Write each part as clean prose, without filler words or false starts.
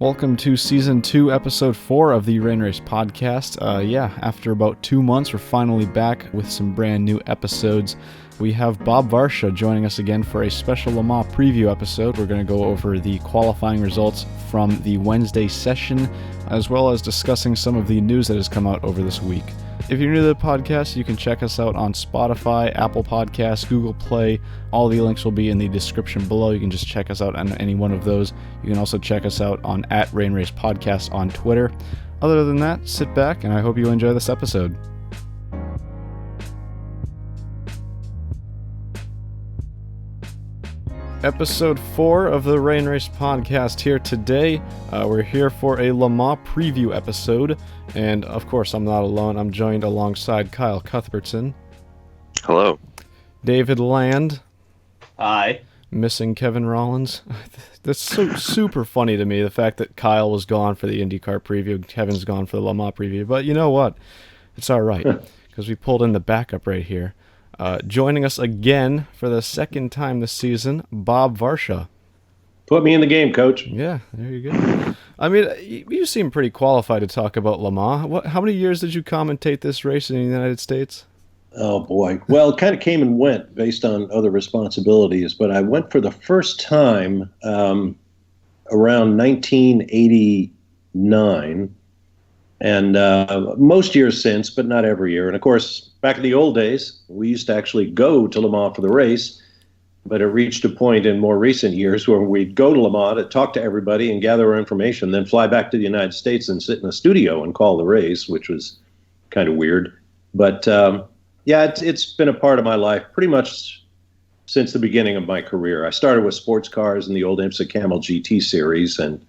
Welcome to Season 2, Episode 4 of the Rain Race Podcast. After about 2 months, we're finally back with some brand new episodes. We have Bob Varsha joining us again for a special Le Mans preview episode. We're going to go over the qualifying results from the Wednesday session, as well as discussing some of the news that has come out over this week. If you're new to the podcast, you can check us out on Spotify, Apple Podcasts, Google Play. All the links will be in the description below. You can just check us out on any one of those. You can also check us out on @RainRacePodcast on Twitter. Other than that, sit back, and I hope you enjoy this episode. Episode 4 of the Rain Race Podcast here today. We're here for a Le Mans preview episode, and of course I'm not alone. I'm joined alongside Kyle Cuthbertson. Hello. David Land. Hi. Missing Kevin Rollins. That's so super funny to me, the fact that Kyle was gone for the IndyCar preview, Kevin's gone for the Le Mans preview, but you know what? It's alright, because we pulled in the backup right here. Joining us again for the second time this season, Bob Varsha. Put me in the game, Coach. Yeah, there you go. I mean, you seem pretty qualified to talk about Le Mans. How many years did you commentate this race in the United States? Oh, boy. Well, it kind of came and went based on other responsibilities, but I went for the first time around 1989, and most years since, but not every year. And, of course, back in the old days, we used to actually go to Le Mans for the race, but it reached a point in more recent years where we'd go to Le Mans to talk to everybody and gather our information, then fly back to the United States and sit in a studio and call the race, which was kind of weird. But, it's been a part of my life pretty much since the beginning of my career. I started with sports cars in the old IMSA Camel GT series and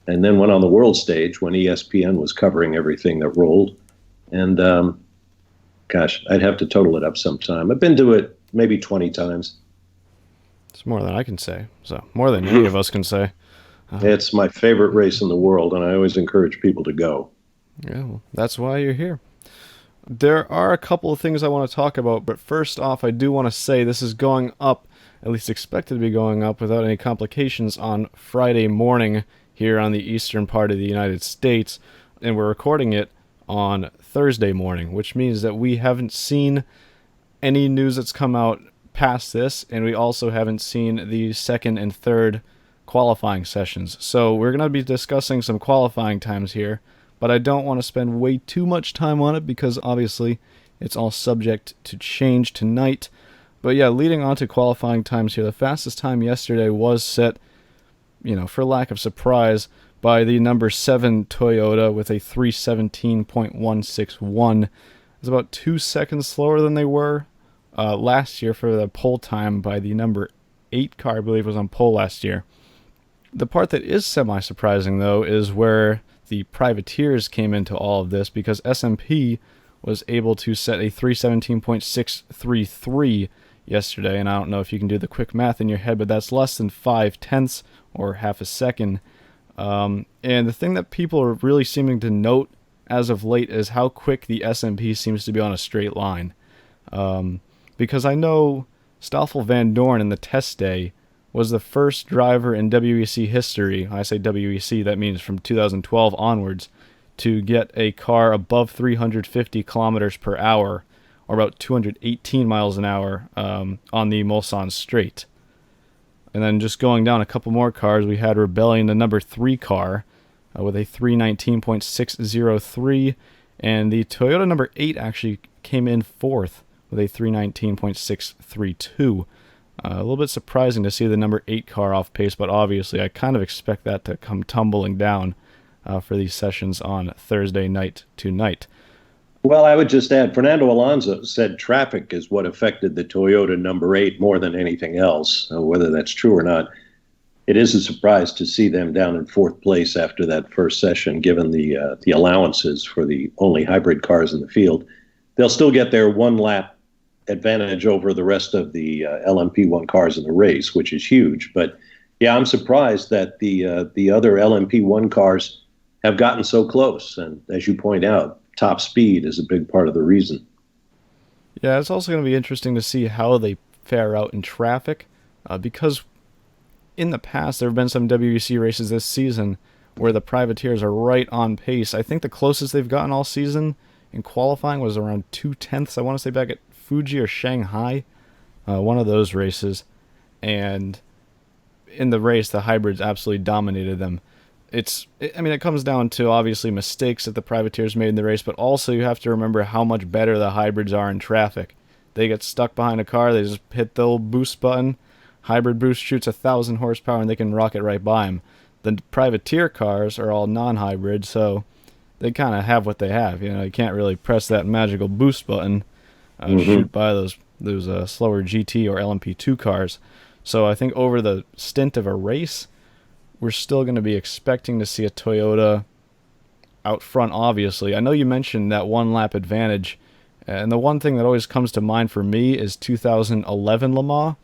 then went on the world stage when ESPN was covering everything that rolled. And, I'd have to total it up sometime. I've been to it maybe 20 times. It's more than I can say. So, more than any of us can say. It's my favorite race in the world, and I always encourage people to go. Yeah, well, that's why you're here. There are a couple of things I want to talk about, but first off, I do want to say this is going up, at least expected to be going up without any complications, on Friday morning here on the eastern part of the United States, and we're recording it on Thursday morning, which means that we haven't seen any news that's come out past this, and we also haven't seen the second and third qualifying sessions. So we're going to be discussing some qualifying times here, but I don't want to spend way too much time on it because obviously it's all subject to change tonight. But yeah, leading on to qualifying times here, the fastest time yesterday was set, for lack of surprise, by the number 7 Toyota with a 3:17.161. It's about 2 seconds slower than they were last year for the pole time by the number 8 car, I believe was on pole last year. The part that is semi-surprising, though, is where the privateers came into all of this, because SMP was able to set a 3:17.633 yesterday, and I don't know if you can do the quick math in your head, but that's less than 5/10 or half a second. And the thing that people are really seeming to note as of late is how quick the SMP seems to be on a straight line. Because I know Stoffel Van Dorn in the test day was the first driver in WEC history, I say WEC, that means from 2012 onwards, to get a car above 350 kilometers per hour, or about 218 miles an hour, on the Mulsanne Straight. And then just going down a couple more cars, we had Rebellion, the number 3 car, with a 3:19.603, and the Toyota number 8 actually came in 4th with a 3:19.632. A little bit surprising to see the number 8 car off pace, but obviously I kind of expect that to come tumbling down for these sessions on Thursday night tonight. Well, I would just add, Fernando Alonso said traffic is what affected the Toyota number 8 more than anything else. Whether that's true or not, it is a surprise to see them down in 4th place after that first session, given the allowances for the only hybrid cars in the field. They'll still get their one-lap advantage over the rest of the LMP1 cars in the race, which is huge. But yeah, I'm surprised that the other LMP1 cars have gotten so close. And as you point out, top speed is a big part of the reason. Yeah, it's also going to be interesting to see how they fare out in traffic, because in the past there have been some WEC races this season where the privateers are right on pace. I think the closest they've gotten all season in qualifying was around 2/10. I want to say back at Fuji or Shanghai, one of those races. And in the race, the hybrids absolutely dominated them. It comes down to obviously mistakes that the privateers made in the race, but also you have to remember how much better the hybrids are in traffic. They get stuck behind a car, they just hit the old boost button. Hybrid boost shoots 1,000 horsepower, and they can rocket right by them. The privateer cars are all non-hybrid, so they kind of have what they have. You can't really press that magical boost button, shoot by those slower GT or LMP2 cars. So I think over the stint of a race, we're still going to be expecting to see a Toyota out front, obviously. I know you mentioned that one lap advantage, and the one thing that always comes to mind for me is 2011 Le Mans.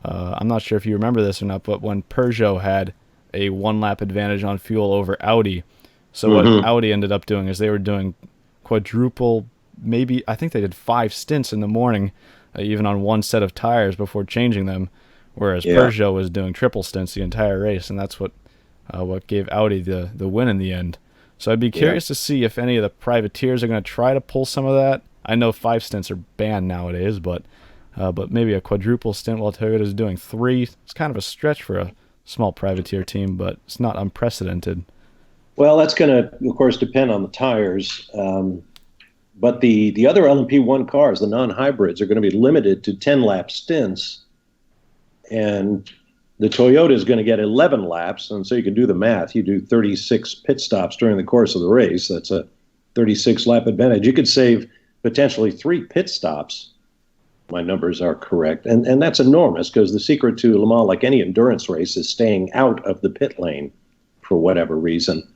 I'm not sure if you remember this or not, but when Peugeot had a one lap advantage on fuel over Audi. So what Audi ended up doing is they were doing quadruple, maybe, I think they did 5 stints in the morning, even on one set of tires before changing them. Whereas Peugeot was doing triple stints the entire race, and that's what gave Audi the win in the end. So I'd be curious to see if any of the privateers are going to try to pull some of that. I know 5 stints are banned nowadays, but maybe a quadruple stint while Toyota's doing 3. It's kind of a stretch for a small privateer team, but it's not unprecedented. Well, that's going to, of course, depend on the tires. But the other LMP1 cars, the non-hybrids, are going to be limited to 10-lap stints. And the Toyota is going to get 11 laps, and so you can do the math. You do 36 pit stops during the course of the race. That's a 36-lap advantage. You could save potentially 3 pit stops. My numbers are correct. And that's enormous, because the secret to Le Mans, like any endurance race, is staying out of the pit lane for whatever reason.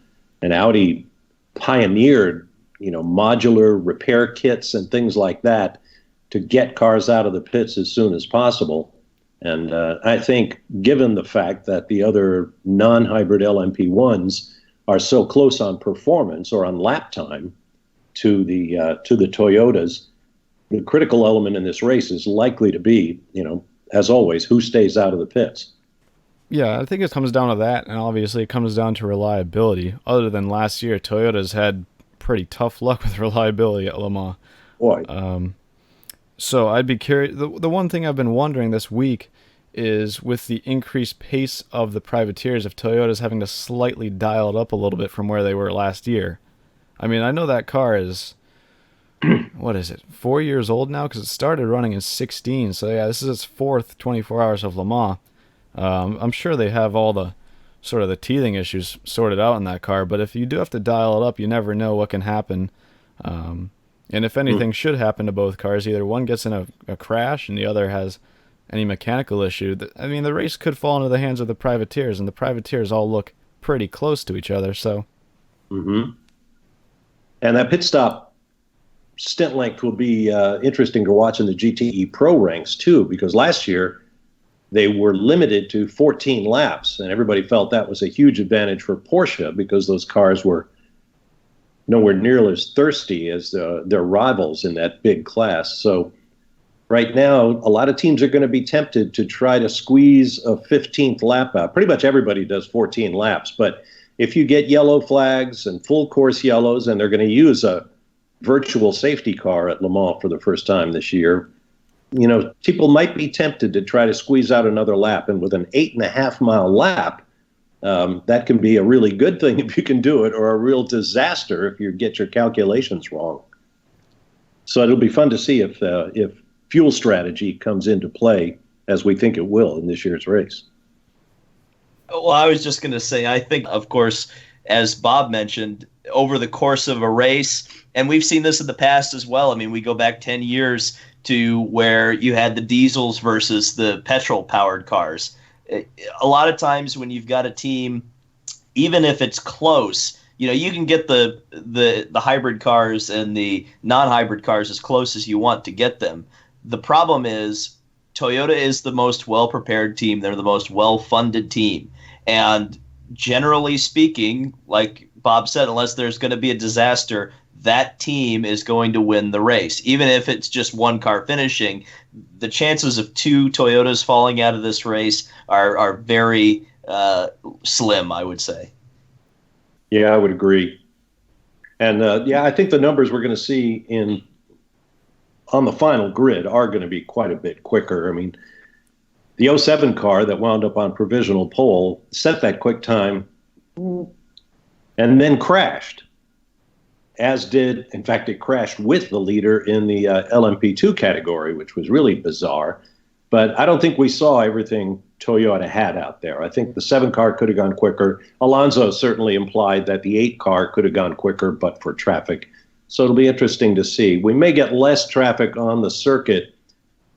And Audi pioneered, modular repair kits and things like that to get cars out of the pits as soon as possible. And I think, given the fact that the other non-hybrid LMP1s are so close on performance or on lap time to the Toyotas, the critical element in this race is likely to be, as always, who stays out of the pits. Yeah, I think it comes down to that, and obviously it comes down to reliability. Other than last year, Toyota's had pretty tough luck with reliability at Le Mans. Boy. So I'd be curious. The one thing I've been wondering this week is, with the increased pace of the privateers, if Toyota's having to slightly dial it up a little bit from where they were last year. I mean, I know that car is, 4 years old now? Because it started running in 16. So yeah, this is its 4th 24 hours of Le Mans. I'm sure they have all the sort of the teething issues sorted out in that car, but if you do have to dial it up, you never know what can happen. And if anything should happen to both cars, either one gets in a crash and the other has any mechanical issue, the race could fall into the hands of the privateers, and the privateers all look pretty close to each other. So, and that pit stop stint length will be interesting to watch in the GTE Pro ranks too, because last year they were limited to 14 laps, and everybody felt that was a huge advantage for Porsche because those cars were nowhere near as thirsty as their rivals in that big class. So right now, a lot of teams are going to be tempted to try to squeeze a 15th lap out. Pretty much everybody does 14 laps, but if you get yellow flags and full course yellows, and they're going to use a virtual safety car at Le Mans for the first time this year, people might be tempted to try to squeeze out another lap. And with an 8.5-mile lap, that can be a really good thing if you can do it, or a real disaster if you get your calculations wrong. So it'll be fun to see if fuel strategy comes into play, as we think it will in this year's race. Well, I was just going to say, I think, of course, as Bob mentioned, over the course of a race, and we've seen this in the past as well. I mean, we go back 10 years to where you had the diesels versus the petrol-powered cars. A lot of times when you've got a team, even if it's close, you can get the hybrid cars and the non-hybrid cars as close as you want to get them. The problem is Toyota is the most well-prepared team. They're the most well-funded team. And generally speaking, like Bob said, unless there's going to be a disaster, that team is going to win the race. Even if it's just one car finishing, the chances of 2 Toyotas falling out of this race are very slim, I would say. Yeah, I would agree. And yeah, I think the numbers we're going to see in on the final grid are going to be quite a bit quicker. I mean, the '07 car that wound up on provisional pole set that quick time and then crashed, as did, in fact, it crashed with the leader in the LMP2 category, which was really bizarre. But I don't think we saw everything Toyota had out there. I think the 7 car could have gone quicker. Alonso certainly implied that the 8 car could have gone quicker, but for traffic. So it'll be interesting to see. We may get less traffic on the circuit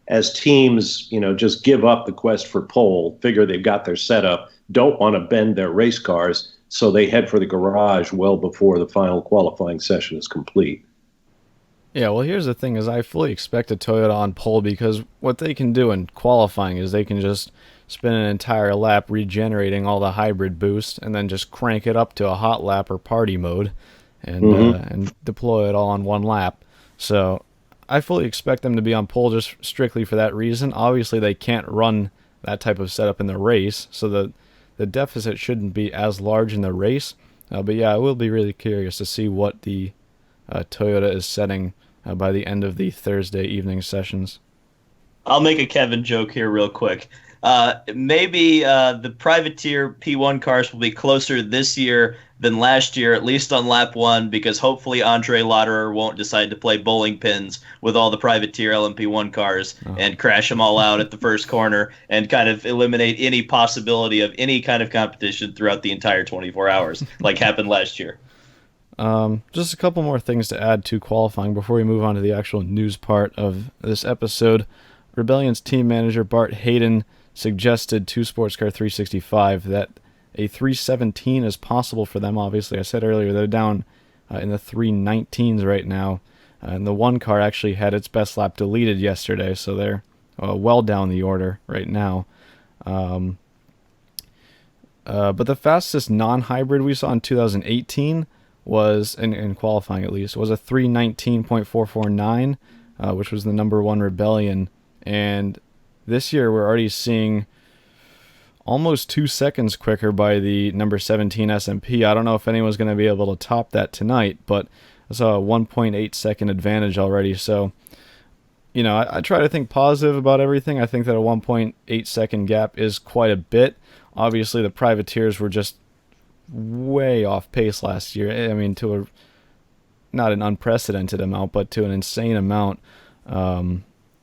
as teams, just give up the quest for pole, figure they've got their setup, don't want to bend their race cars, so they head for the garage well before the final qualifying session is complete. Yeah, well, here's the thing: is I fully expect a Toyota on pole because what they can do in qualifying is they can just spin an entire lap regenerating all the hybrid boost, and then just crank it up to a hot lap or party mode, and deploy it all on one lap. So I fully expect them to be on pole just strictly for that reason. Obviously, they can't run that type of setup in the race, so the deficit shouldn't be as large in the race. But yeah, I will be really curious to see what the Toyota is setting by the end of the Thursday evening sessions. I'll make a Kevin joke here real quick. Maybe the privateer P1 cars will be closer this year than last year, at least on lap one, because hopefully Andre Lauderer won't decide to play bowling pins with all the privateer LMP1 cars and crash them all out at the first corner and kind of eliminate any possibility of any kind of competition throughout the entire 24 hours, like happened last year. Just a couple more things to add to qualifying before we move on to the actual news part of this episode. Rebellion's team manager Bart Hayden suggested to Sportscar 365 that a 317 is possible for them. Obviously, I said earlier they're down in the 319s right now, and the 1 car actually had its best lap deleted yesterday, so they're well down the order right now. But the fastest non-hybrid we saw in 2018 was, in qualifying at least, was a 319.449, which was the number 1 Rebellion. And this year we're already seeing almost 2 seconds quicker by the number 17 SMP. I don't know if anyone's going to be able to top that tonight, but I saw a 1.8 second advantage already. So, I try to think positive about everything. I think that a 1.8 second gap is quite a bit. Obviously, the privateers were just way off pace last year. I mean, to not an unprecedented amount, but to an insane amount.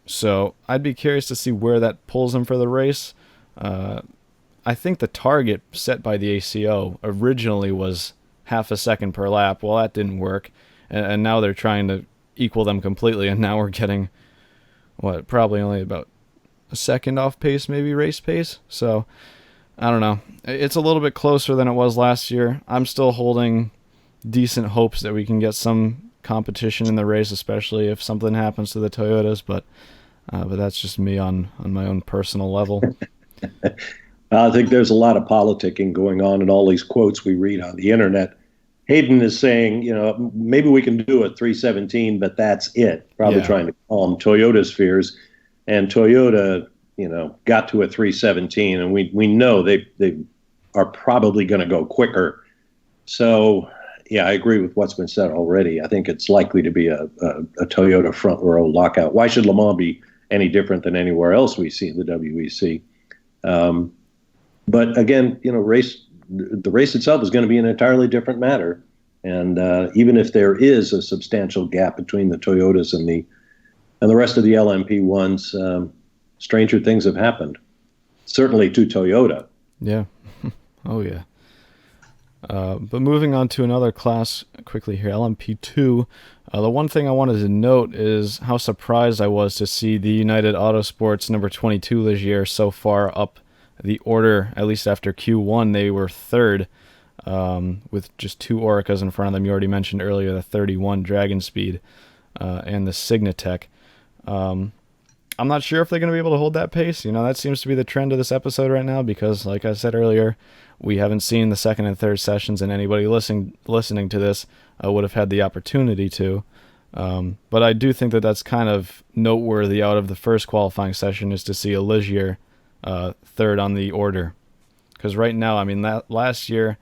So I'd be curious to see where that pulls them for the race. I think the target set by the ACO originally was half a second per lap. Well, that didn't work, and now they're trying to equal them completely, and now we're getting, probably only about a second off pace, maybe race pace. So I don't know. It's a little bit closer than it was last year. I'm still holding decent hopes that we can get some competition in the race, especially if something happens to the Toyotas, but that's just me on my own personal level. I think there's a lot of politicking going on in all these quotes we read on the internet. Hayden is saying, maybe we can do a 317, but that's it. Probably trying to calm Toyota's fears. And Toyota, got to a 317, and we know they are probably going to go quicker. So, yeah, I agree with what's been said already. I think it's likely to be a Toyota front row lockout. Why should Le Mans be any different than anywhere else we see in the WEC? But again, the race itself is going to be an entirely different matter. And even if there is a substantial gap between the Toyotas and the rest of the LMP1s, stranger things have happened. Certainly to Toyota. Yeah. Oh, yeah. But moving on to another class quickly here, LMP2. The one thing I wanted to note is how surprised I was to see the United Autosports number 22 Ligier so far up the order, at least after Q1. They were third with just 2 Oricas in front of them. You already mentioned earlier the 31 Dragon Speed and the Signatech. I'm not sure if they're going to be able to hold that pace. That seems to be the trend of this episode right now because, like I said earlier, we haven't seen the second and third sessions, and anybody listening to this would have had the opportunity to. But I do think that that's kind of noteworthy out of the first qualifying session is to see a Ligier third on the order. Because right now, last year,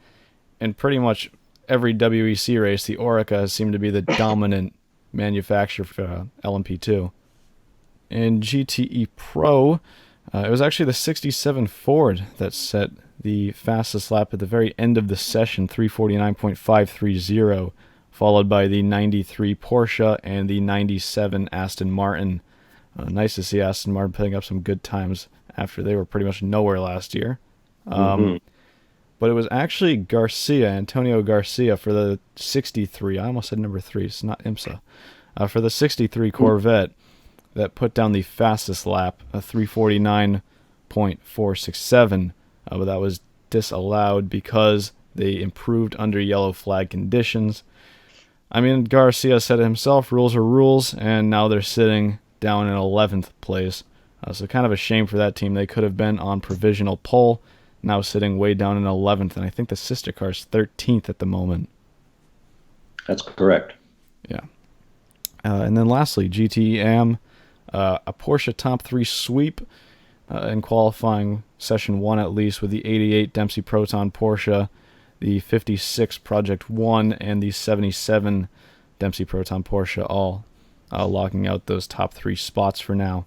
and pretty much every WEC race, the Orica has seemed to be the dominant manufacturer for LMP2. In GTE Pro, it was actually the 67 Ford that set the fastest lap at the very end of the session, 349.530, followed by the 93 Porsche and the 97 Aston Martin. Nice to see Aston Martin putting up some good times after they were pretty much nowhere last year. But it was actually Antonio Garcia, for the 63. I almost said number 3. It's not IMSA. For the 63 Corvette that put down the fastest lap, a 349.467. But that was disallowed because they improved under yellow flag conditions. I mean, Garcia said it himself, rules are rules, and now they're sitting down in 11th place. So kind of a shame for that team. They could have been on provisional pole, now sitting way down in 11th, and I think the sister car's 13th at the moment. That's correct. Yeah. And then lastly, GTE-AM, a Porsche top 3 sweep in qualifying session 1 at least, with the 88 Dempsey Proton Porsche, the 56 Project 1, and the 77 Dempsey Proton Porsche, all locking out those top 3 spots for now.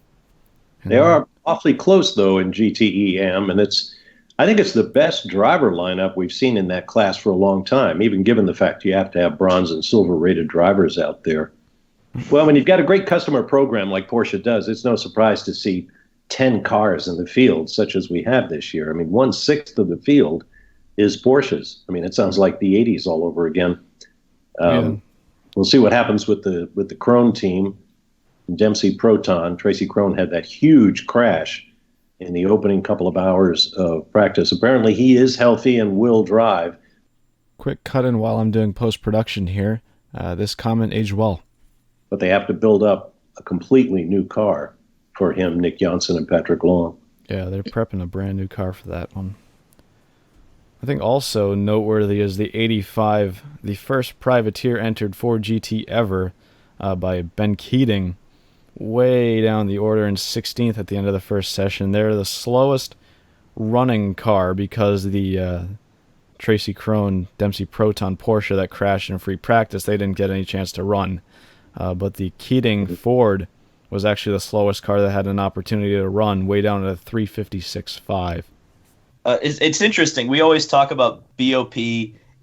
And they are awfully close, though, in GTE-AM, and I think it's the best driver lineup we've seen in that class for a long time, even given the fact you have to have bronze and silver rated drivers out there. Well, when you've got a great customer program like Porsche does, it's no surprise to see 10 cars in the field, such as we have this year. I mean, 1/6 of the field is Porsches. I mean, it sounds like the 80s all over again. We'll see what happens with the Krohn team. Dempsey Proton. Tracy Krohn had that huge crash in the opening couple of hours of practice. Apparently he is healthy and will drive. Quick cut in while I'm doing post-production here. This comment aged well. But they have to build up a completely new car for him, Nick Johnson and Patrick Long. Yeah, they're prepping a brand new car for that one. I think also noteworthy is the 85, the first privateer entered Ford GT ever, by Ben Keating, way down the order in 16th at the end of the first session. They're the slowest running car because the Tracy Krohn Dempsey Proton Porsche that crashed in free practice, they didn't get any chance to run. But the Keating Ford was actually the slowest car that had an opportunity to run, way down at a 356.5. It's interesting. We always talk about BOP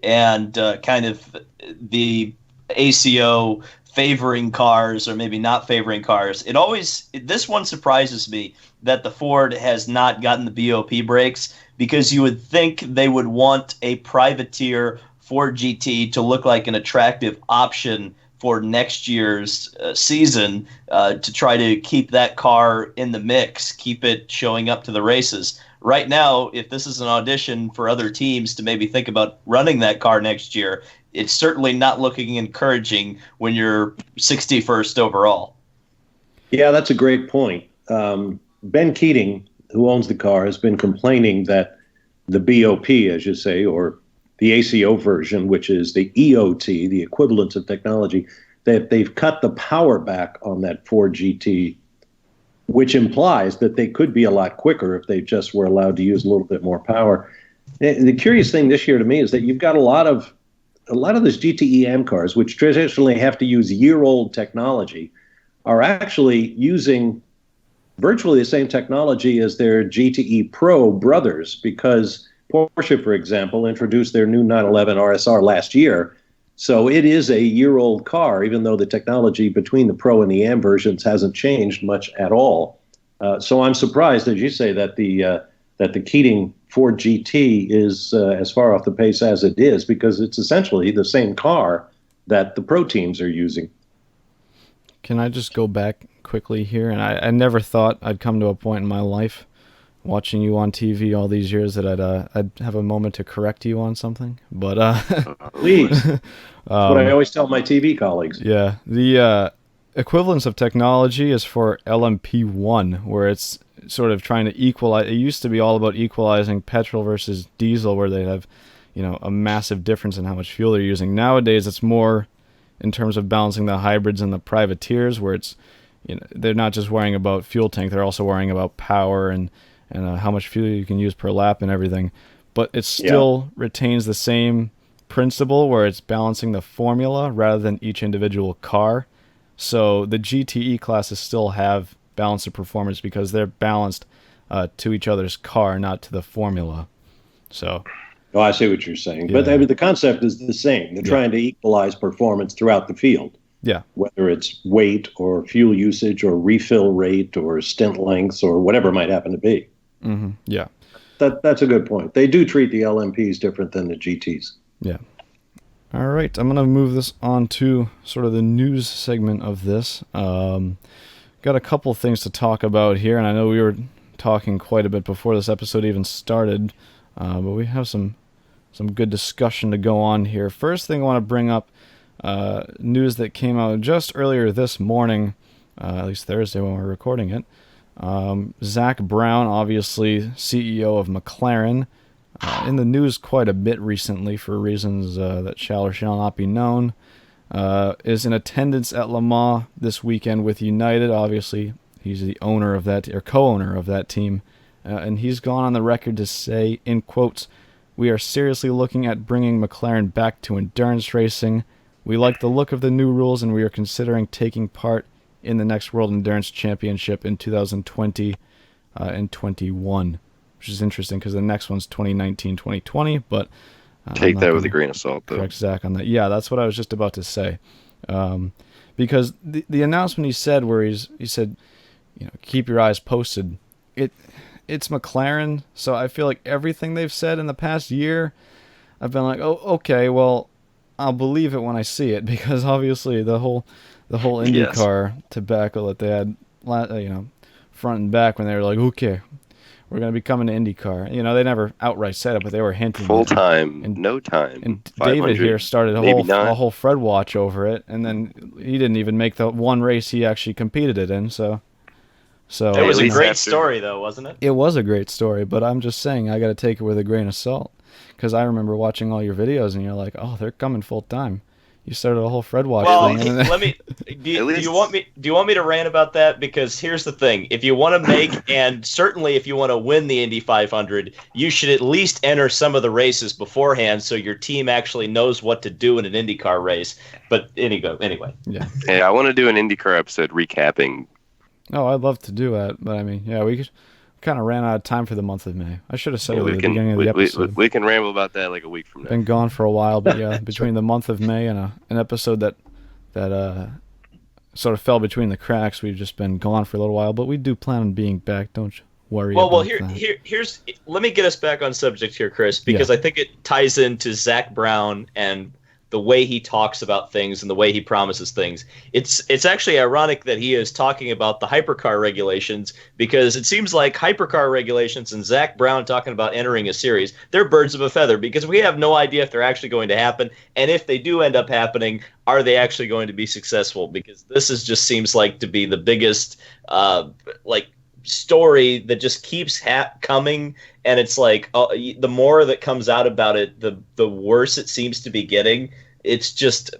and kind of the ACO favoring cars or maybe not favoring cars. This one surprises me that the Ford has not gotten the BOP brakes, because you would think they would want a privateer Ford GT to look like an attractive option for next year's season, to try to keep that car in the mix, keep it showing up to the races. Right now, if this is an audition for other teams to maybe think about running that car next year, it's certainly not looking encouraging when you're 61st overall. Yeah, that's a great point. Ben Keating, who owns the car, has been complaining that the BOP, as you say, or the ACO version, which is the EOT, the equivalence of technology, that they've cut the power back on that Ford GT, which implies that they could be a lot quicker if they just were allowed to use a little bit more power. And the curious thing this year to me is that you've got a lot of those GTE-AM cars, which traditionally have to use year-old technology, are actually using virtually the same technology as their GTE Pro brothers, because Porsche, for example, introduced their new 911 RSR last year. So it is a year-old car, even though the technology between the Pro and the AM versions hasn't changed much at all. So I'm surprised, as you say, that the Keating Ford GT is as far off the pace as it is, because it's essentially the same car that the Pro teams are using. Can I just go back quickly here? And I never thought I'd come to a point in my life, watching you on TV all these years, that I'd have a moment to correct you on something. But please, that's what I always tell my TV colleagues. Yeah, the equivalence of technology is for LMP1, where it's sort of trying to equalize. It used to be all about equalizing petrol versus diesel, where they have, a massive difference in how much fuel they're using. Nowadays, it's more in terms of balancing the hybrids and the privateers, where it's, they're not just worrying about fuel tank, they're also worrying about power and how much fuel you can use per lap and everything. But it still retains the same principle where it's balancing the formula rather than each individual car. So the GTE classes still have balance of performance because they're balanced to each other's car, not to the formula. So, Oh, I see what you're saying. Yeah. But I mean, the concept is the same. They're trying to equalize performance throughout the field, yeah, whether it's weight or fuel usage or refill rate or stint lengths or whatever it might happen to be. yeah, That's a good point. They do treat the LMPs different than the GTs. yeah. All right, I'm going to move this on to sort of the news segment of this. Got a couple things to talk about here, and I know we were talking quite a bit before this episode even started, but we have some good discussion to go on here. First thing I want to bring up, news that came out just earlier this morning, at least Thursday when we're recording it. Zach Brown, obviously CEO of McLaren, in the news quite a bit recently for reasons that shall or shall not be known, is in attendance at Le Mans this weekend with United. Obviously, he's the owner of that, or co-owner of that team, and he's gone on the record to say, in quotes, "We are seriously looking at bringing McLaren back to endurance racing. We like the look of the new rules, and we are considering taking part in the next World Endurance Championship in 2020 and 21, which is interesting because the next one's 2019, 2020, but take that with a grain of salt, though. Correct Zach on that. Yeah, that's what I was just about to say. Because the announcement he said, where he said, keep your eyes posted. It's McLaren, so I feel like everything they've said in the past year, I've been like, oh, okay, well, I'll believe it when I see it, because obviously the whole IndyCar tobacco that they had, front and back when they were like, okay, we're going to be coming to IndyCar. They never outright said it, but they were hinting. Full time, no time. And David here started a whole Fred watch over it, and then he didn't even make the one race he actually competed it in. So it was a great story, though, wasn't it? It was a great story, but I'm just saying I got to take it with a grain of salt, because I remember watching all your videos, and you're like, oh, they're coming full time. You started a whole Fred watch thing. Let me. Do you want me to rant about that? Because here's the thing: if you want to make, and certainly if you want to win the Indy 500, you should at least enter some of the races beforehand, so your team actually knows what to do in an IndyCar race. But anyway. Yeah. Hey, I want to do an IndyCar episode recapping. Oh, I'd love to do that, but I mean, yeah, we kind of ran out of time for the month of May. I should have said it at the beginning of the episode. We can ramble about that like a week from now. Been gone for a while, but yeah, between the month of May and an episode that sort of fell between the cracks, we've just been gone for a little while. But we do plan on being back. Don't worry. Well, here's. Let me get us back on subject here, Chris, because I think it ties into Zach Brown and the way he talks about things and the way he promises things. It's actually ironic that he is talking about the hypercar regulations, because it seems like hypercar regulations and Zach Brown talking about entering a series, they're birds of a feather, because we have no idea if they're actually going to happen, and if they do end up happening, are they actually going to be successful? Because this just seems like to be the biggest story that just keeps coming, and it's like the more that comes out about it, the worse it seems to be getting. It's just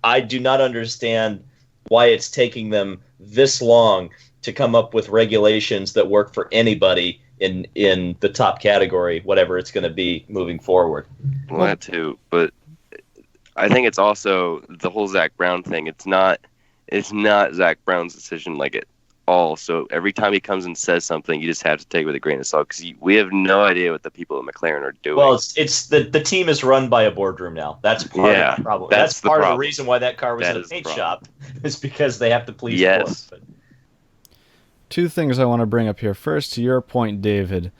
I do not understand why it's taking them this long to come up with regulations that work for anybody in the top category, whatever it's going to be moving forward. Well, that too, but I think it's also the whole Zach Brown thing. It's not Zach Brown's decision like it all. So every time he comes and says something, you just have to take it with a grain of salt, because we have no idea what the people at McLaren are doing. Well, it's the team is run by a boardroom now. That's part of the problem. That's part of the reason why that car was in a paint shop, is because they have to please the board. Two things I want to bring up here. First, to your point, David,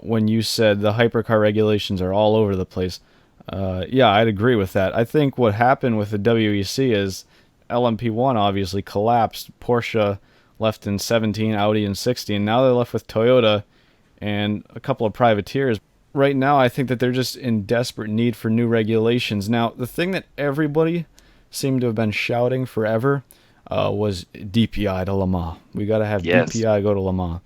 when you said the hypercar regulations are all over the place. Yeah, I'd agree with that. I think what happened with the WEC is LMP1 obviously collapsed. Porsche left in 17, Audi in 16. Now they're left with Toyota and a couple of privateers. Right now, I think that they're just in desperate need for new regulations. Now, the thing that everybody seemed to have been shouting forever was DPI to Le Mans. We got to have DPI go to Le Mans.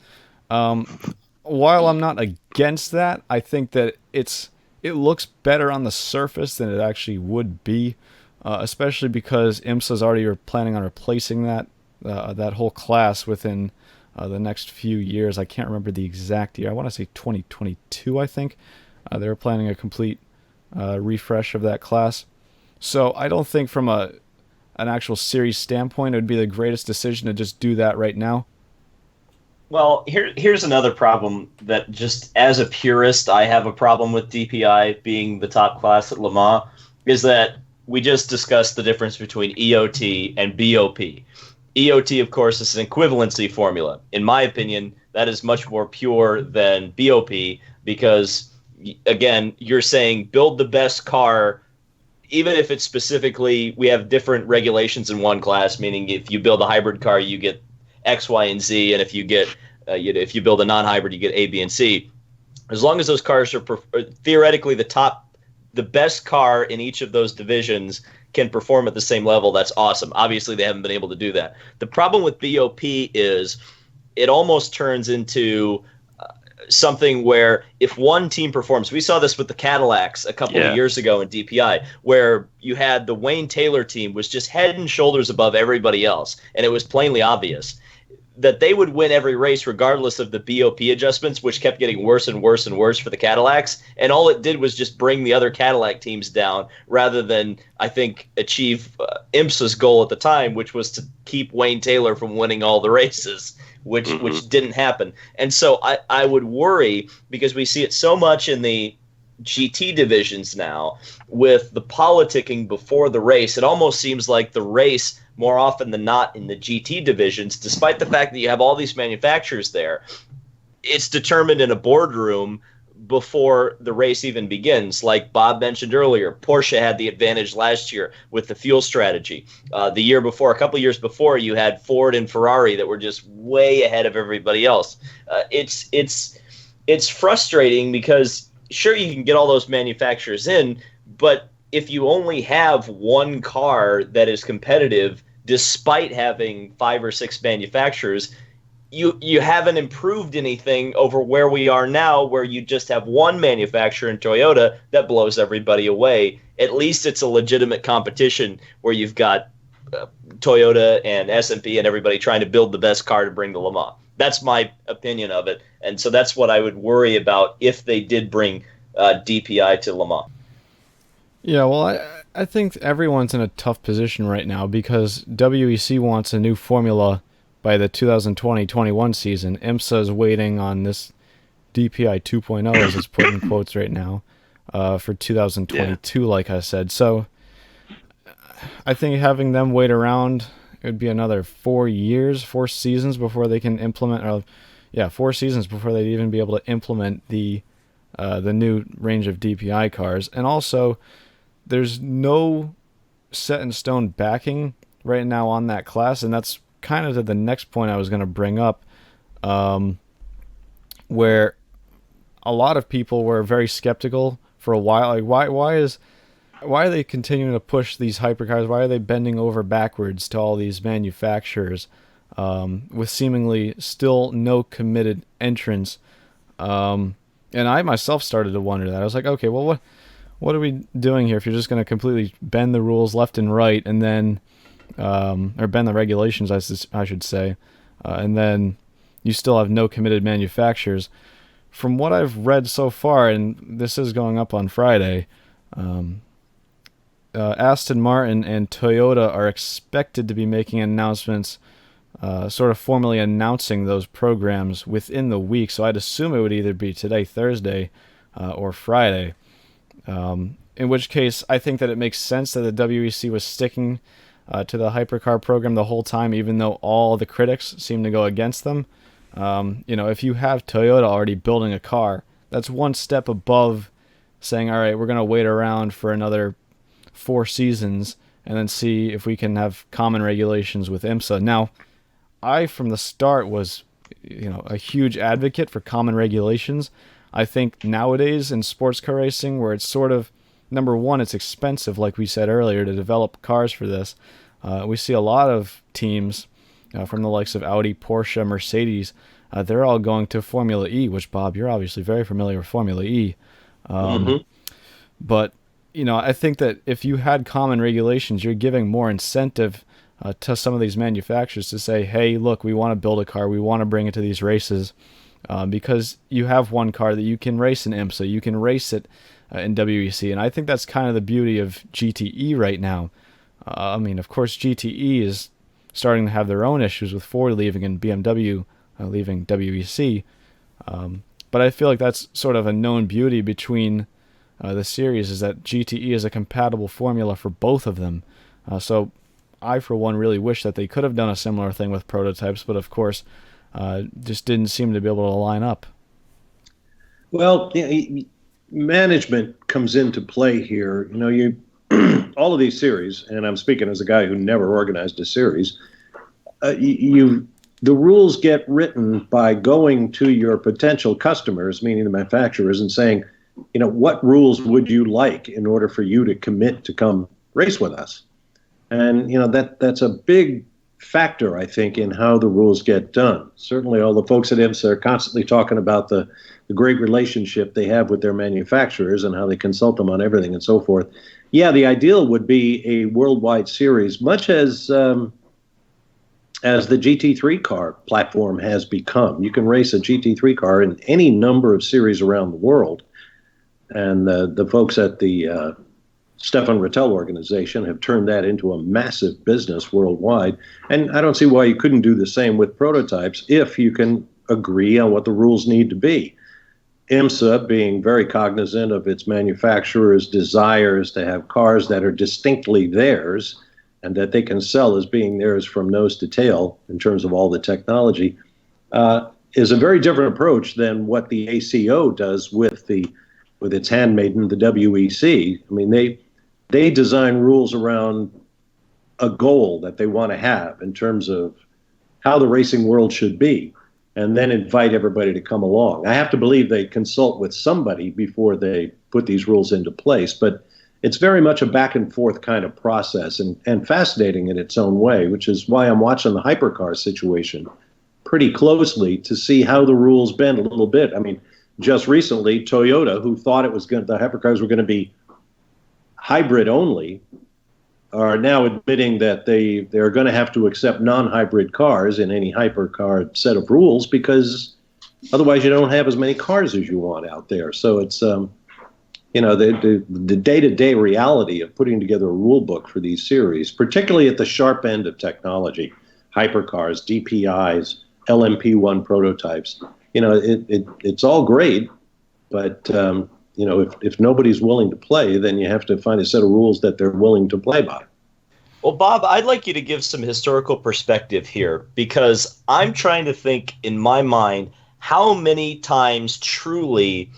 While I'm not against that, I think that it looks better on the surface than it actually would be, especially because IMSA's already planning on replacing that whole class within the next few years. I can't remember the exact year. I want to say 2022, I think. They were planning a complete refresh of that class. So I don't think from an actual series standpoint it would be the greatest decision to just do that right now. Well, here's another problem that just as a purist, I have a problem with DPI being the top class at Le Mans, is that we just discussed the difference between EOT and BOP. EOT, of course, is an equivalency formula. In my opinion, that is much more pure than BOP because, again, you're saying build the best car, even if it's specifically, we have different regulations in one class, meaning if you build a hybrid car, you get X, Y, and Z, and if you get if you build a non-hybrid, you get A, B, and C. As long as those cars are theoretically the best car in each of those divisions can perform at the same level, that's awesome. Obviously, they haven't been able to do that. The problem with BOP is it almost turns into something where if one team performs, we saw this with the Cadillacs a couple of years ago in DPI, where you had the Wayne Taylor team was just head and shoulders above everybody else, and it was plainly obvious that they would win every race regardless of the BOP adjustments, which kept getting worse and worse and worse for the Cadillacs. And all it did was just bring the other Cadillac teams down rather than, I think, achieve IMSA's goal at the time, which was to keep Wayne Taylor from winning all the races, which didn't happen. And so I would worry, because we see it so much in the GT divisions now with the politicking before the race. It almost seems like the race, more often than not in the GT divisions, despite the fact that you have all these manufacturers there, it's determined in a boardroom before the race even begins. Like Bob mentioned earlier, Porsche had the advantage last year with the fuel strategy. The year before, a couple years before, you had Ford and Ferrari that were just way ahead of everybody else. It's frustrating because sure, you can get all those manufacturers in, but if you only have one car that is competitive, despite having 5 or 6 manufacturers, you haven't improved anything over where we are now, where you just have one manufacturer in Toyota that blows everybody away. At least it's a legitimate competition where you've got Toyota and S&P and everybody trying to build the best car to bring to Le Mans. That's my opinion of it, and so that's what I would worry about if they did bring DPI to Le Mans. Yeah, well, I think everyone's in a tough position right now because WEC wants a new formula by the 2020-21 season. IMSA is waiting on this DPI 2.0, as it's put in quotes right now, for 2022, like I said. So I think having them wait around, it would be another 4 seasons before they can implement, 4 seasons before they'd even be able to implement the new range of DPI cars. And also, there's no set in stone backing right now on that class, and that's kind of the next point I was going to bring up, where a lot of people were very skeptical for a while. Like, why are they continuing to push these hypercars? Why are they bending over backwards to all these manufacturers with seemingly still no committed entrants? And I myself started to wonder that. I was like, okay, well, what are we doing here if you're just going to completely bend the rules left and right and then, or bend the regulations, I should say, and then you still have no committed manufacturers? From what I've read so far, and this is going up on Friday, Aston Martin and Toyota are expected to be making announcements, sort of formally announcing those programs within the week. So I'd assume it would either be today, Thursday, or Friday. In which case, I think that it makes sense that the WEC was sticking to the hypercar program the whole time, even though all the critics seem to go against them. If you have Toyota already building a car, that's one step above saying, all right, we're going to wait around for another 4 seasons and then see if we can have common regulations with IMSA. Now, I, from the start, was a huge advocate for common regulations. I think nowadays in sports car racing, where it's sort of, number one, it's expensive, like we said earlier, to develop cars for this. We see a lot of teams from the likes of Audi, Porsche, Mercedes, they're all going to Formula E, which, Bob, you're obviously very familiar with Formula E. But, I think that if you had common regulations, you're giving more incentive to some of these manufacturers to say, hey, look, we want to build a car, we want to bring it to these races, because you have one car that you can race in IMSA, you can race it in WEC, and I think that's kind of the beauty of GTE right now. I mean, of course, GTE is starting to have their own issues with Ford leaving and BMW leaving WEC, but I feel like that's sort of a known beauty between the series, is that GTE is a compatible formula for both of them. So I, for one, really wish that they could have done a similar thing with prototypes, but of course, just didn't seem to be able to line up. Well, management comes into play here. You all of these series, and I'm speaking as a guy who never organized a series. The rules get written by going to your potential customers, meaning the manufacturers, and saying, what rules would you like in order for you to commit to come race with us? And that's a big factor, I think, in how the rules get done. Certainly, all the folks at IMSA are constantly talking about the great relationship they have with their manufacturers and how they consult them on everything and so forth. Yeah, the ideal would be a worldwide series, much as the GT3 car platform has become. You can race a GT3 car in any number of series around the world. And the folks at the Stefan Rattel organization have turned that into a massive business worldwide. And I don't see why you couldn't do the same with prototypes if you can agree on what the rules need to be. IMSA, being very cognizant of its manufacturers' desires to have cars that are distinctly theirs and that they can sell as being theirs from nose to tail in terms of all the technology, is a very different approach than what the ACO does with its handmaiden, the WEC. I mean, they design rules around a goal that they want to have in terms of how the racing world should be, and then invite everybody to come along. I have to believe they consult with somebody before they put these rules into place, but it's very much a back and forth kind of process, and fascinating in its own way, which is why I'm watching the hypercar situation pretty closely to see how the rules bend a little bit. I mean, just recently, Toyota, who thought the hypercars were going to be hybrid only, are now admitting that they're going to have to accept non-hybrid cars in any hypercar set of rules, because otherwise you don't have as many cars as you want out there. So it's the day-to-day reality of putting together a rule book for these series, particularly at the sharp end of technology, hypercars, DPIs, LMP1 prototypes. It's all great, but if nobody's willing to play, then you have to find a set of rules that they're willing to play by. Well, Bob, I'd like you to give some historical perspective here, because I'm trying to think in my mind how many times truly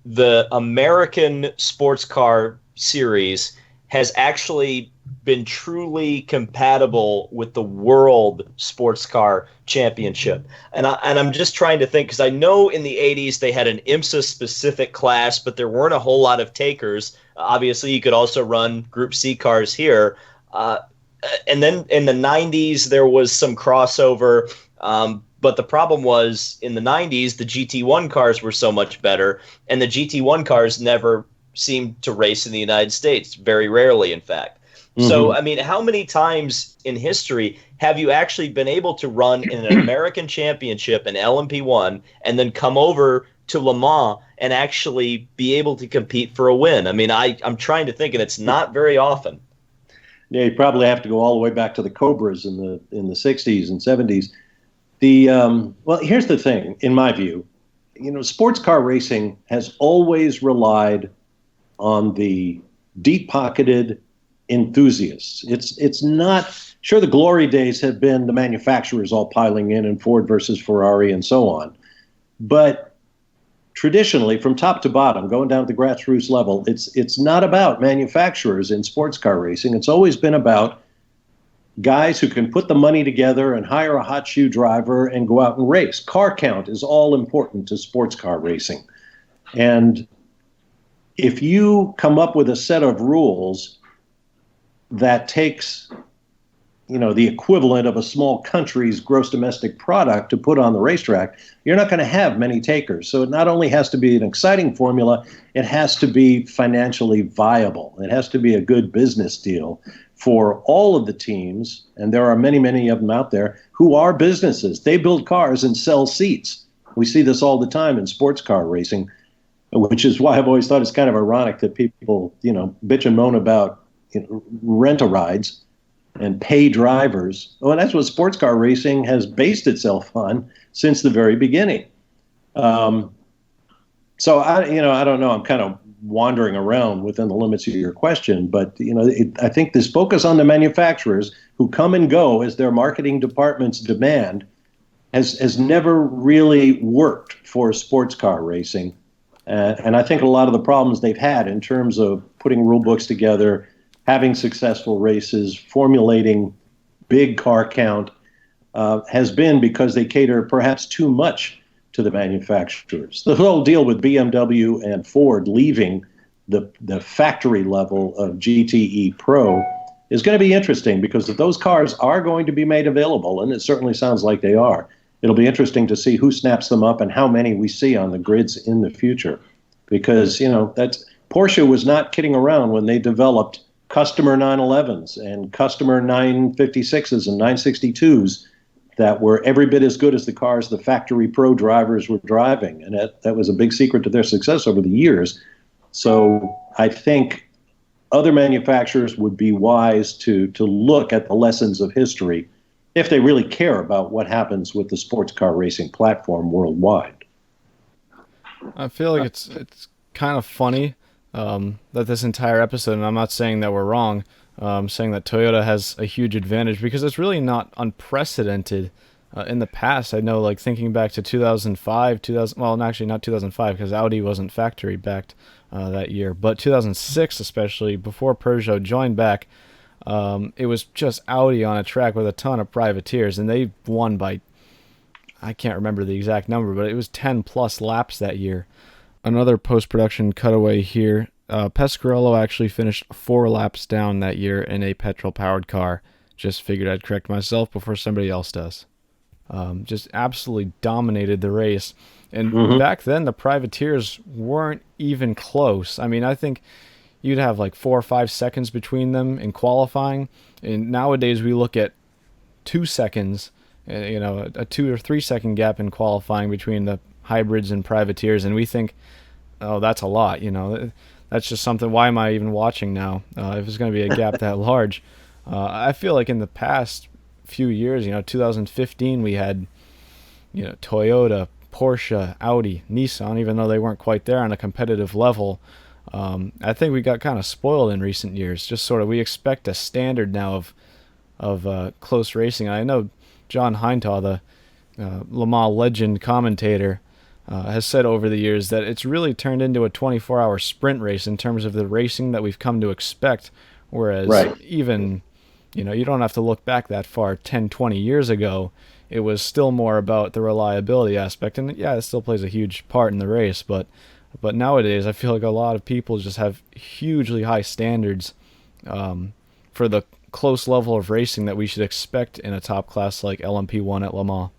the American sports car series has actually been truly compatible with the World Sports Car Championship. And I'm just trying to think, because I know in the 80s they had an IMSA-specific class, but there weren't a whole lot of takers. Obviously, you could also run Group C cars here. And then in the 90s, there was some crossover. But the problem was, in the 90s, the GT1 cars were so much better, and the GT1 cars never seemed to race in the United States, very rarely, in fact. Mm-hmm. So, I mean, how many times in history have you actually been able to run in an American championship, an LMP1, and then come over to Le Mans and actually be able to compete for a win? I mean, I'm trying to think, and it's not very often. Yeah, you probably have to go all the way back to the Cobras in the 60s and 70s. Well, here's the thing, in my view. Sports car racing has always relied on the deep-pocketed enthusiasts. It's not, sure, the glory days have been the manufacturers all piling in and Ford versus Ferrari and so on. But traditionally, from top to bottom, going down to the grassroots level, it's not about manufacturers in sports car racing. It's always been about guys who can put the money together and hire a hot shoe driver and go out and race. Car count is all important to sports car racing. And if you come up with a set of rules that takes, the equivalent of a small country's gross domestic product to put on the racetrack, you're not going to have many takers. So it not only has to be an exciting formula, it has to be financially viable. It has to be a good business deal for all of the teams, and there are many, many of them out there, who are businesses. They build cars and sell seats. We see this all the time in sports car racing. which is why I've always thought it's kind of ironic that people, bitch and moan about rent-a-rides and pay drivers. Well, that's what sports car racing has based itself on since the very beginning. So I don't know. I'm kind of wandering around within the limits of your question, but I think this focus on the manufacturers who come and go as their marketing departments demand has never really worked for sports car racing. And I think a lot of the problems they've had in terms of putting rule books together, having successful races, formulating big car count, has been because they cater perhaps too much to the manufacturers. The whole deal with BMW and Ford leaving the factory level of GTE Pro is going to be interesting, because if those cars are going to be made available, and it certainly sounds like they are, it'll be interesting to see who snaps them up and how many we see on the grids in the future. Because, that's Porsche was not kidding around when they developed customer 911s and customer 956s and 962s that were every bit as good as the cars the factory pro drivers were driving. And that was a big secret to their success over the years. So I think other manufacturers would be wise to look at the lessons of history if they really care about what happens with the sports car racing platform worldwide. I feel like it's kind of funny that this entire episode, and I'm not saying that we're wrong, saying that Toyota has a huge advantage, because it's really not unprecedented in the past. I know, like, thinking back to 2005, well, actually not 2005, because Audi wasn't factory backed that year, but 2006 especially, before Peugeot joined back, it was just Audi on a track with a ton of privateers, and they won by, I can't remember the exact number, but it was 10 plus laps that year. Another post-production cutaway here. Pescarolo actually finished 4 laps down that year in a petrol-powered car. Just figured I'd correct myself before somebody else does. Just absolutely dominated the race. And back then, the privateers weren't even close. I mean, I think you'd have like 4 or 5 seconds between them in qualifying. And nowadays, we look at 2 seconds, a 2 or 3 second gap in qualifying between the hybrids and privateers, and we think, oh, that's a lot. That's just something. Why am I even watching now if it's going to be a gap that large? I feel like in the past few years, 2015, we had, Toyota, Porsche, Audi, Nissan, even though they weren't quite there on a competitive level. I think we got kind of spoiled in recent years. Just sort of, we expect a standard now of close racing. I know John Heintaw, the Le Mans legend commentator, has said over the years that it's really turned into a 24-hour sprint race in terms of the racing that we've come to expect, whereas even, you don't have to look back that far, 10, 20 years ago, it was still more about the reliability aspect, and yeah, it still plays a huge part in the race, but nowadays I feel like a lot of people just have hugely high standards for the close level of racing that we should expect in a top class like LMP1 at Le Mans.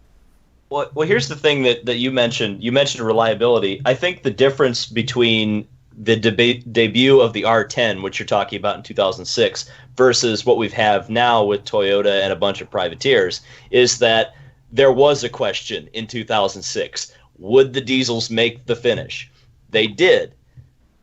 Well, here's the thing that you mentioned. You mentioned reliability. I think the difference between the debut of the R10, which you're talking about in 2006, versus what we have now with Toyota and a bunch of privateers, is that there was a question in 2006. Would the diesels make the finish? They did.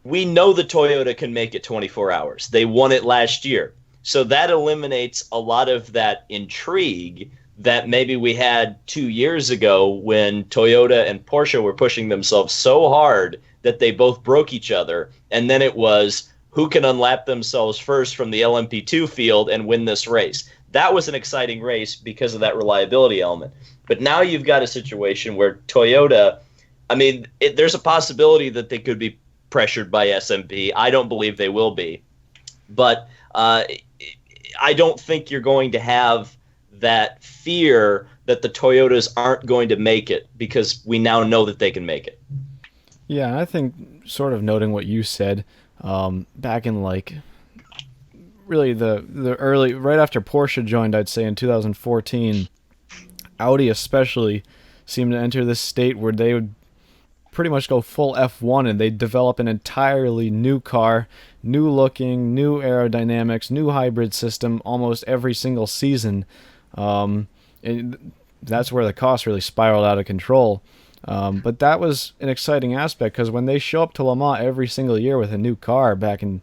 We know the Toyota can make it 24 hours. They won it last year. So that eliminates a lot of that intrigue that maybe we had 2 years ago when Toyota and Porsche were pushing themselves so hard that they both broke each other. And then it was, who can unlap themselves first from the LMP2 field and win this race? That was an exciting race because of that reliability element. But now you've got a situation where Toyota, there's a possibility that they could be pressured by SMP. I don't believe they will be. But I don't think you're going to have that fear that the Toyotas aren't going to make it, because we now know that they can make it. Yeah, and I think, sort of noting what you said, back in really the early, right after Porsche joined, I'd say in 2014, Audi especially seemed to enter this state where they would pretty much go full F1 and they'd develop an entirely new car, new looking, new aerodynamics, new hybrid system almost every single season. And that's where the cost really spiraled out of control. But that was an exciting aspect because when they show up to Le Mans every single year with a new car back in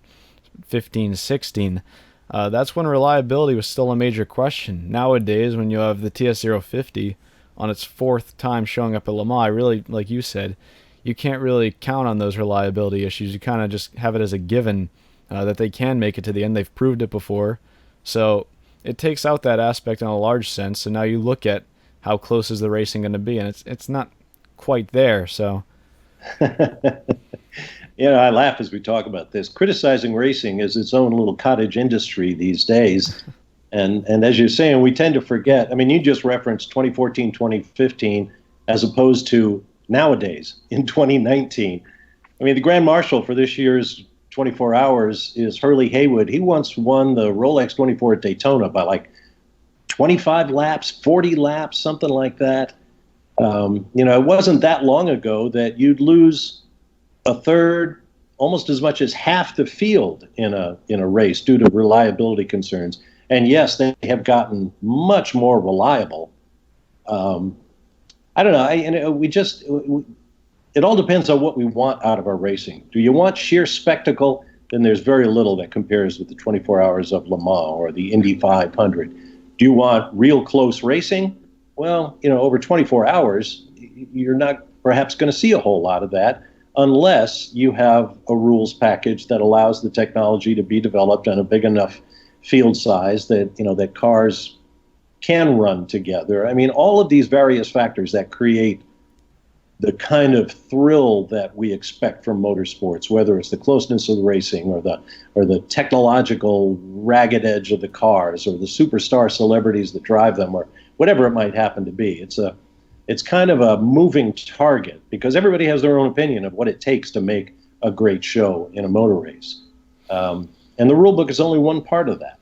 15, 16, that's when reliability was still a major question. Nowadays, when you have the TS050 on its fourth time showing up at Le Mans, I really, like you said, you can't really count on those reliability issues. You kind of just have it as a given that they can make it to the end. They've proved it before. So it takes out that aspect in a large sense. So now you look at how close is the racing going to be, and it's not quite there. So I laugh as we talk about this. Criticizing racing is its own little cottage industry these days. And as you're saying, we tend to forget. I mean, you just referenced 2014, 2015, as opposed to nowadays in 2019. I mean, the Grand Marshal for this year's 24 Hours is Hurley Haywood. He once won the Rolex 24 at Daytona by like 25 laps, 40 laps, something like that. It wasn't that long ago that you'd lose a third, almost as much as half the field in a race due to reliability concerns. And yes, they have gotten much more reliable. I don't know. It all depends on what we want out of our racing. Do you want sheer spectacle? Then there's very little that compares with the 24 Hours of Le Mans or the Indy 500. Do you want real close racing? Well, over 24 hours, you're not perhaps going to see a whole lot of that unless you have a rules package that allows the technology to be developed on a big enough field size that, that cars can run together. I mean, all of these various factors that create the kind of thrill that we expect from motorsports, whether it's the closeness of the racing or the technological ragged edge of the cars or the superstar celebrities that drive them or whatever it might happen to be. It's kind of a moving target because everybody has their own opinion of what it takes to make a great show in a motor race. And the rule book is only one part of that.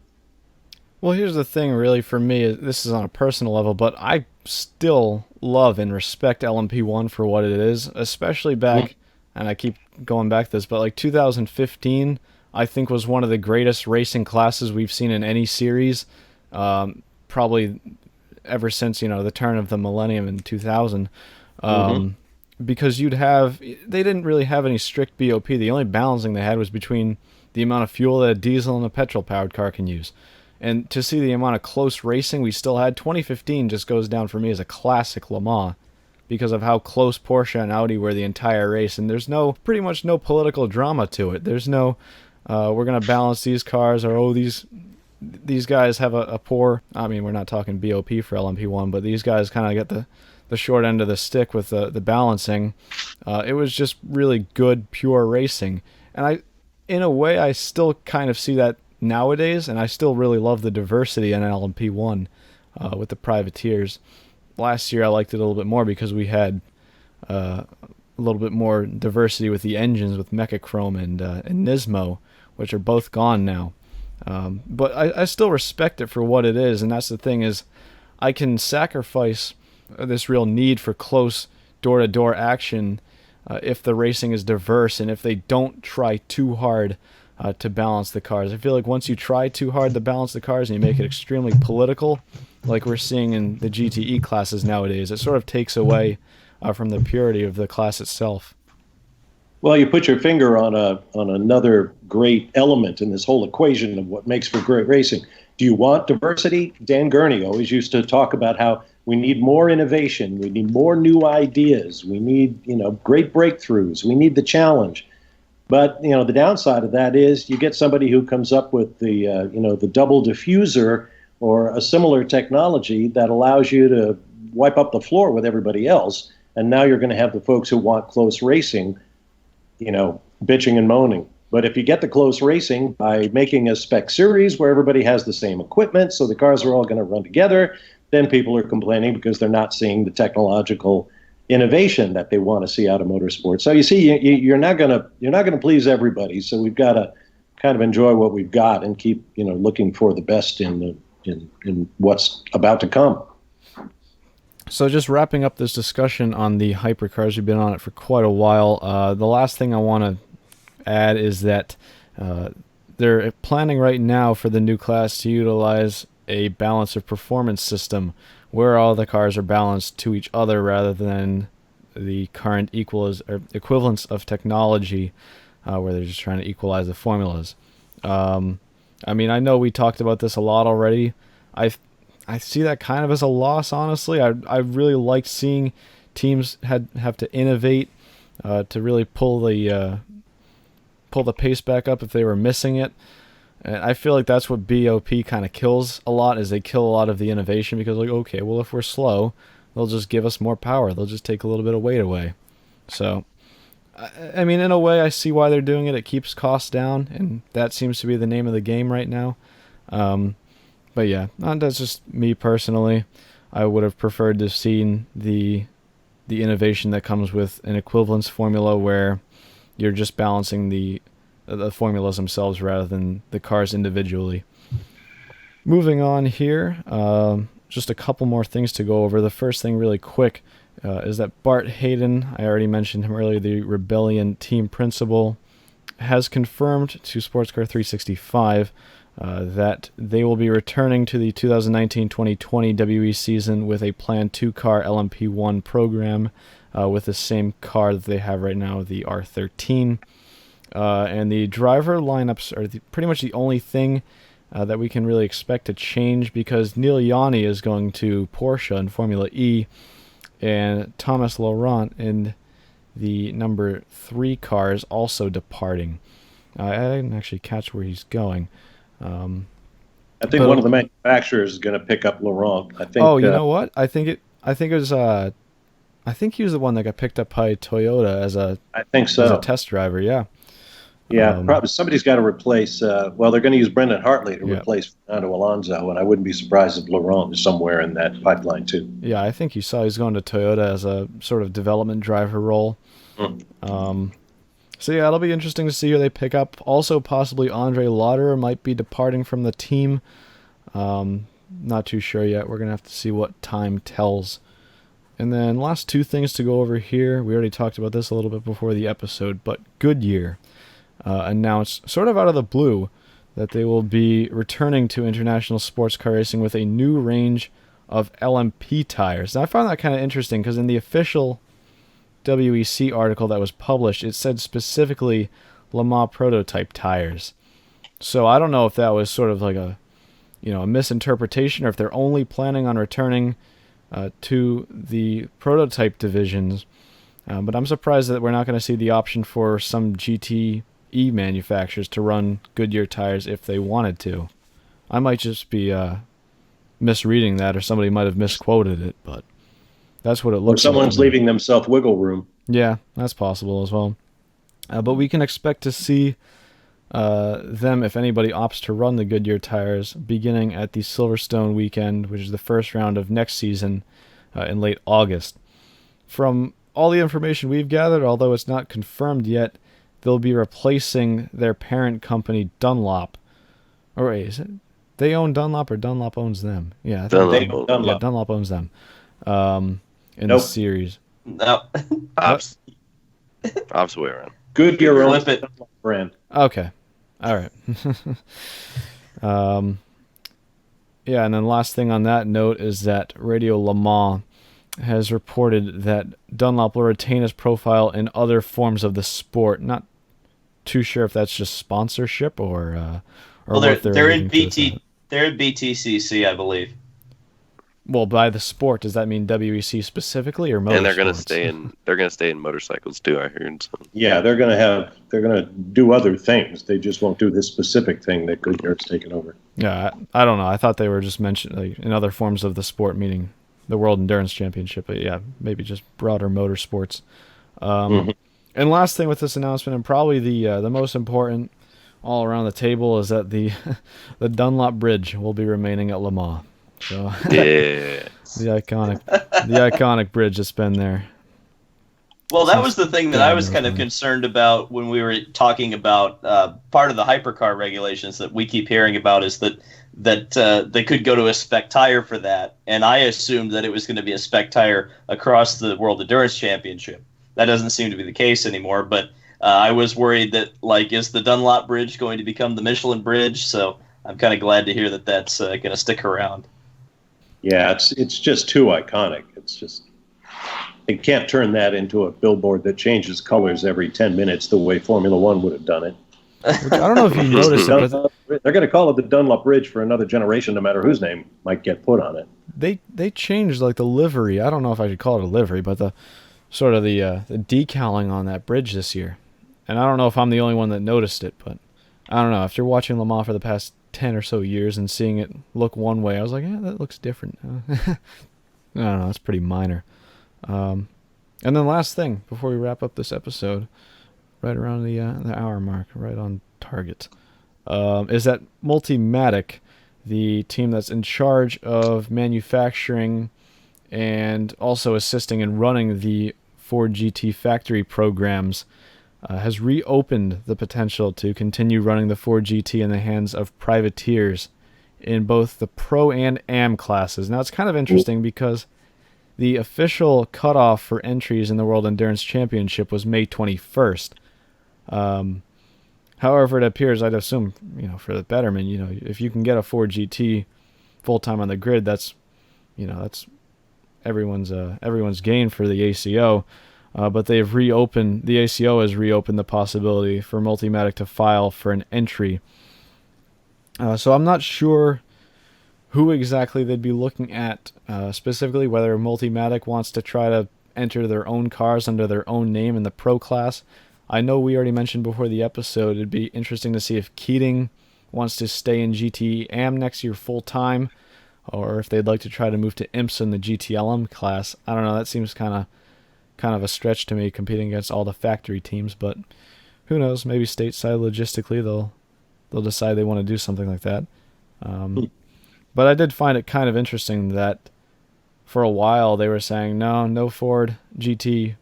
well, here's the thing, really, for me. This is on a personal level, but I still love and respect LMP1 for what it is, especially back, and I keep going back to this, but like 2015, I think was one of the greatest racing classes we've seen in any series, probably ever since, the turn of the millennium in 2000. Because they didn't really have any strict BOP. The only balancing they had was between the amount of fuel that a diesel and a petrol-powered car can use. And to see the amount of close racing we still had, 2015 just goes down for me as a classic Le Mans because of how close Porsche and Audi were the entire race. And there's pretty much no political drama to it. There's no, we're going to balance these cars, or, these guys have a poor, I mean, we're not talking BOP for LMP1, but these guys kind of get the short end of the stick with the balancing. It was just really good, pure racing. And in a way, I still kind of see that nowadays, and I still really love the diversity in LMP1 with the privateers. Last year, I liked it a little bit more because we had a little bit more diversity with the engines, with Mechachrome and Nismo, which are both gone now. But I still respect it for what it is, and that's the thing is I can sacrifice this real need for close door-to-door action if the racing is diverse and if they don't try too hard to balance the cars. I feel like once you try too hard to balance the cars and you make it extremely political, like we're seeing in the GTE classes nowadays, it sort of takes away from the purity of the class itself. Well, you put your finger on another great element in this whole equation of what makes for great racing. Do you want diversity? Dan Gurney always used to talk about how we need more innovation, we need more new ideas, we need great breakthroughs, we need the challenge. But the downside of that is you get somebody who comes up with the double diffuser or a similar technology that allows you to wipe up the floor with everybody else, and now you're going to have the folks who want close racing bitching and moaning. But if you get the close racing by making a spec series where everybody has the same equipment, so the cars are all going to run together, then people are complaining because they're not seeing the technological innovation that they want to see out of motorsports. So you see, you're not going to please everybody. So we've got to kind of enjoy what we've got and keep looking for the best in what's about to come. So just wrapping up this discussion on the hypercars, we've been on it for quite a while. The last thing I want to add is that they're planning right now for the new class to utilize a balance of performance system where all the cars are balanced to each other rather than the current equivalence of technology, where they're just trying to equalize the formulas. I mean, I know we talked about this a lot already. I see that kind of as a loss, honestly. I really liked seeing teams have to innovate to really pull the pace back up if they were missing it. And I feel like that's what BOP kind of kills a lot, is they kill a lot of the innovation, because like, okay, well, if we're slow, they'll just give us more power. They'll just take a little bit of weight away. So, I mean, in a way, I see why they're doing it. It keeps costs down, and that seems to be the name of the game right now. But yeah, that's just me personally. I would have preferred to have seen the innovation that comes with an equivalence formula where you're just balancing the formulas themselves rather than the cars individually. Moving on here, just a couple more things to go over. The first thing really quick is that Bart Hayden, I already mentioned him earlier, the Rebellion team principal, has confirmed to Sportscar 365 that they will be returning to the 2019-2020 WE season with a planned 2-car LMP1 program with the same car that they have right now, the R13. And the driver lineups are pretty much the only thing that we can really expect to change, because Neil Yanni is going to Porsche in Formula E, and Thomas Laurent in the number 3 car is also departing. I didn't actually catch where he's going. I think one of the manufacturers is going to pick up Laurent. I think. Oh, you know what? I think it was. I think he was the one that got picked up by Toyota as a. I think so. As a test driver, yeah. Yeah, probably somebody's got to replace. Well, they're going to use Brendan Hartley to replace Fernando Alonso, and I wouldn't be surprised if Laurent is somewhere in that pipeline too. Yeah, I think you saw he's going to Toyota as a sort of development driver role. So yeah, it'll be interesting to see who they pick up. Also, possibly Andre Lauderer might be departing from the team. Not too sure yet. We're going to have to see what time tells. And then last 2 things to go over here. We already talked about this a little bit before the episode, but Goodyear announced, sort of out of the blue, that they will be returning to international sports car racing with a new range of LMP tires. Now, I found that kind of interesting, because in the official WEC article that was published, it said specifically Le Mans prototype tires. So I don't know if that was sort of like a misinterpretation, or if they're only planning on returning to the prototype divisions. But I'm surprised that we're not going to see the option for some GTE manufacturers to run Goodyear tires if they wanted to. I might just be misreading that, or somebody might have misquoted it, but that's what it looks like. Or someone's leaving themselves wiggle room. Yeah, that's possible as well. But we can expect to see them, if anybody opts to run the Goodyear tires, beginning at the Silverstone weekend, which is the first round of next season in late August. From all the information we've gathered, although it's not confirmed yet, they'll be replacing their parent company, Dunlop. Or wait, is it? They own Dunlop, or Dunlop owns them? Yeah, Dunlop owns them. In the series. No. Opposite way around. Goodyear owns the Dunlop brand. Okay. All right. Yeah, and then last thing on that note is that Radio Le Mans has reported that Dunlop will retain his profile in other forms of the sport. Not too sure if that's just sponsorship or well, what they're in BT. They're in BTCC, I believe. Well, by the sport, does that mean WEC specifically, or motorsports? And they're going to stay in motorcycles too, I heard. So. Yeah, they're going to do other things. They just won't do this specific thing that Goodyear's taken over. Yeah, I don't know. I thought they were just mentioned like, in other forms of the sport, meaning the World Endurance Championship. But yeah, maybe just broader motorsports. And last thing with this announcement, and probably the most important all around the table, is that the Dunlop Bridge will be remaining at Le Mans. So yeah, the iconic bridge that's been there. Well, that was the thing that I was kind of concerned about when we were talking about part of the hypercar regulations that we keep hearing about, is that they could go to a spec tire for that, and I assumed that it was going to be a spec tire across the World Endurance Championship. That doesn't seem to be the case anymore, but I was worried that, like, is the Dunlop Bridge going to become the Michelin Bridge? So I'm kind of glad to hear that that's going to stick around. Yeah, it's just too iconic. It's just They can't turn that into a billboard that changes colors every 10 minutes the way Formula One would have done it. Which I don't know if you noticed it, but They're going to call it the Dunlop Ridge for another generation, no matter whose name might get put on it. they changed like the livery. I don't know if I should call it a livery, but the sort of the decaling on that bridge this year. And I don't know if I'm the only one that noticed it, but I don't know. After watching Le Mans for the past 10 or so years and seeing it look one way, I was like, yeah, that looks different. I don't know. It's pretty minor. And then last thing, before we wrap up this episode, right around the hour mark, right on target, is that Multimatic, the team that's in charge of manufacturing and also assisting in running the Ford GT factory programs, has reopened the potential to continue running the Ford GT in the hands of privateers in both the Pro and Am classes. Now, it's kind of interesting because the official cutoff for entries in the World Endurance Championship was May 21st. However, it appears, I'd assume, for the betterment, if you can get a Ford GT full-time on the grid, that's everyone's gain for the ACO. But the ACO has reopened the possibility for Multimatic to file for an entry. So I'm not sure who exactly they'd be looking at specifically, whether Multimatic wants to try to enter their own cars under their own name in the Pro class. I know we already mentioned before the episode, it'd be interesting to see if Keating wants to stay in GT Am next year full-time, or if they'd like to try to move to IMSA in the GTLM class. I don't know, that seems kind of a stretch to me, competing against all the factory teams, but who knows? Maybe stateside logistically they'll decide they want to do something like that. But I did find it kind of interesting that for a while they were saying no Ford GT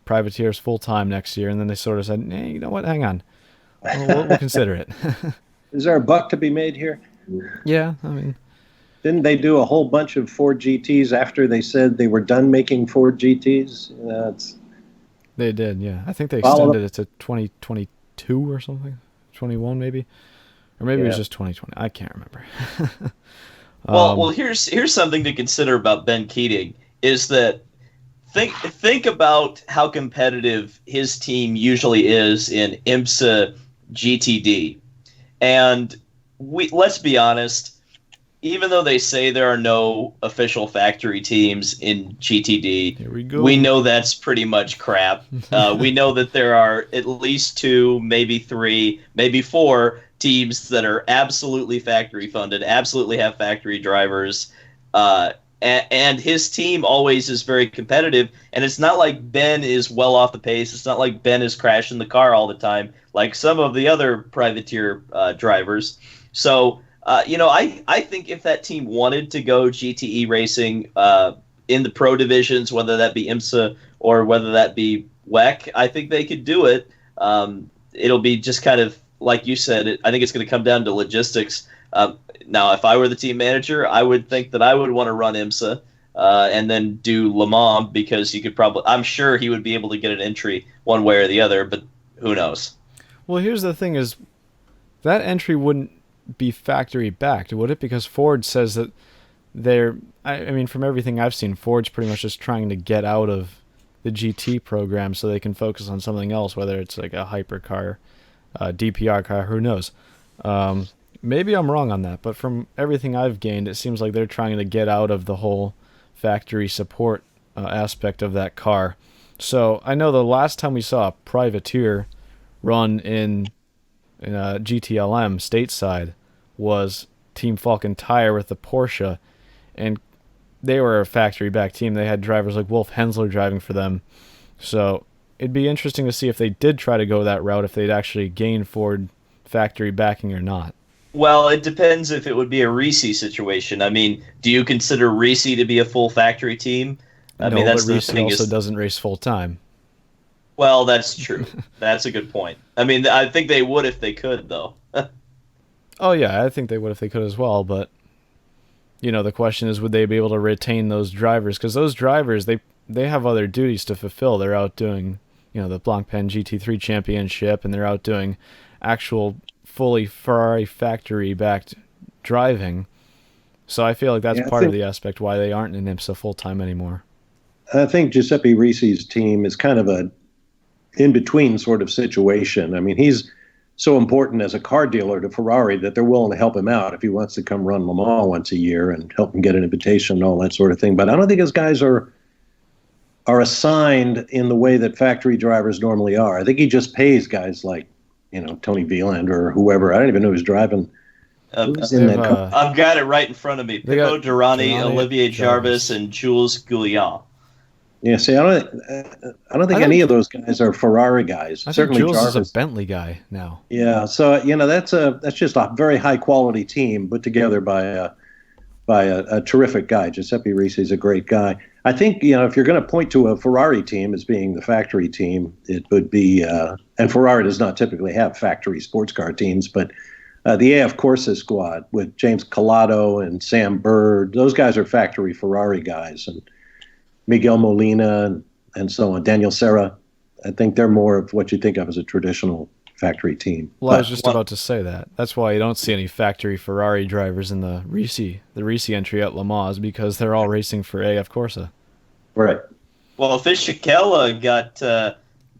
privateers full time next year, and then they sort of said, hey, you know what? Hang on, we'll consider it. Is there a buck to be made here? Yeah, I mean. Didn't they do a whole bunch of Ford GTs after they said they were done making Ford GTs? They did, yeah. I think they extended it to 2022 or something. 21 maybe? Or maybe it was just 2020. I can't remember. Well, here's something to consider about Ben Keating, is that think about how competitive his team usually is in IMSA GTD. And let's be honest, even though they say there are no official factory teams in GTD, Here we go. We know that's pretty much crap. We know that there are at least 2, maybe 3, maybe 4 teams that are absolutely factory funded, absolutely have factory drivers. And his team always is very competitive. And it's not like Ben is well off the pace. It's not like Ben is crashing the car all the time, like some of the other privateer drivers. So, I think if that team wanted to go GTE racing in the pro divisions, whether that be IMSA or whether that be WEC, I think they could do it. It'll be just kind of, like you said, I think it's going to come down to logistics. Now, if I were the team manager, I would think that I would want to run IMSA and then do Le Mans, because I'm sure he would be able to get an entry one way or the other, but who knows? Well, here's the thing is, that entry wouldn't be factory backed, would it? Because Ford says that I mean, from everything I've seen, Ford's pretty much just trying to get out of the GT program so they can focus on something else, whether it's like a hypercar, DPR car, who knows? Maybe I'm wrong on that, but from everything I've gained, it seems like they're trying to get out of the whole factory support aspect of that car. So I know the last time we saw a privateer run in GTLM stateside was Team Falcon Tire with the Porsche, and they were a factory-backed team. They had drivers like Wolf Hensler driving for them. So it'd be interesting to see if they did try to go that route, if they'd actually gain Ford factory backing or not. Well, it depends if it would be a Reese situation. I mean, do you consider Reese to be a full factory team? No, that's but Reese also doesn't race full-time. Well, that's true. That's a good point. I mean, I think they would if they could, though. Oh, yeah, I think they would if they could as well, but the question is, would they be able to retain those drivers? Because those drivers, they have other duties to fulfill. They're out doing, the Blancpain GT3 Championship, and they're out doing actual fully Ferrari factory-backed driving. So I feel like that's part of the aspect why they aren't in IMSA full-time anymore. I think Giuseppe Risi's team is kind of a in-between sort of situation. I mean, he's so important as a car dealer to Ferrari that they're willing to help him out if he wants to come run Le Mans once a year and help him get an invitation and all that sort of thing. But I don't think his guys are assigned in the way that factory drivers normally are. I think he just pays guys like, Tony Wieland or whoever. I don't even know who's driving. Who's in that car? I've got it right in front of me. Pippo Durrani, Olivier Jarvis, Jarvis, and Jules Goulian. Yeah, see, I don't think any of those guys are Ferrari guys. I think Certainly Jules Jarvis. is a Bentley guy now. Yeah, so that's just a very high quality team put together by a terrific guy. Giuseppe Risi is a great guy. I think if you're going to point to a Ferrari team as being the factory team, it would be and Ferrari does not typically have factory sports car teams, but the AF Corsa squad with James Collado and Sam Bird, those guys are factory Ferrari guys, and Miguel Molina and so on, Daniel Serra. I think they're more of what you think of as a traditional factory team. Well, I was just about to say that. That's why you don't see any factory Ferrari drivers in the Risi entry at Le Mans, because they're all racing for AF Corsa. Right. Well, Fisichella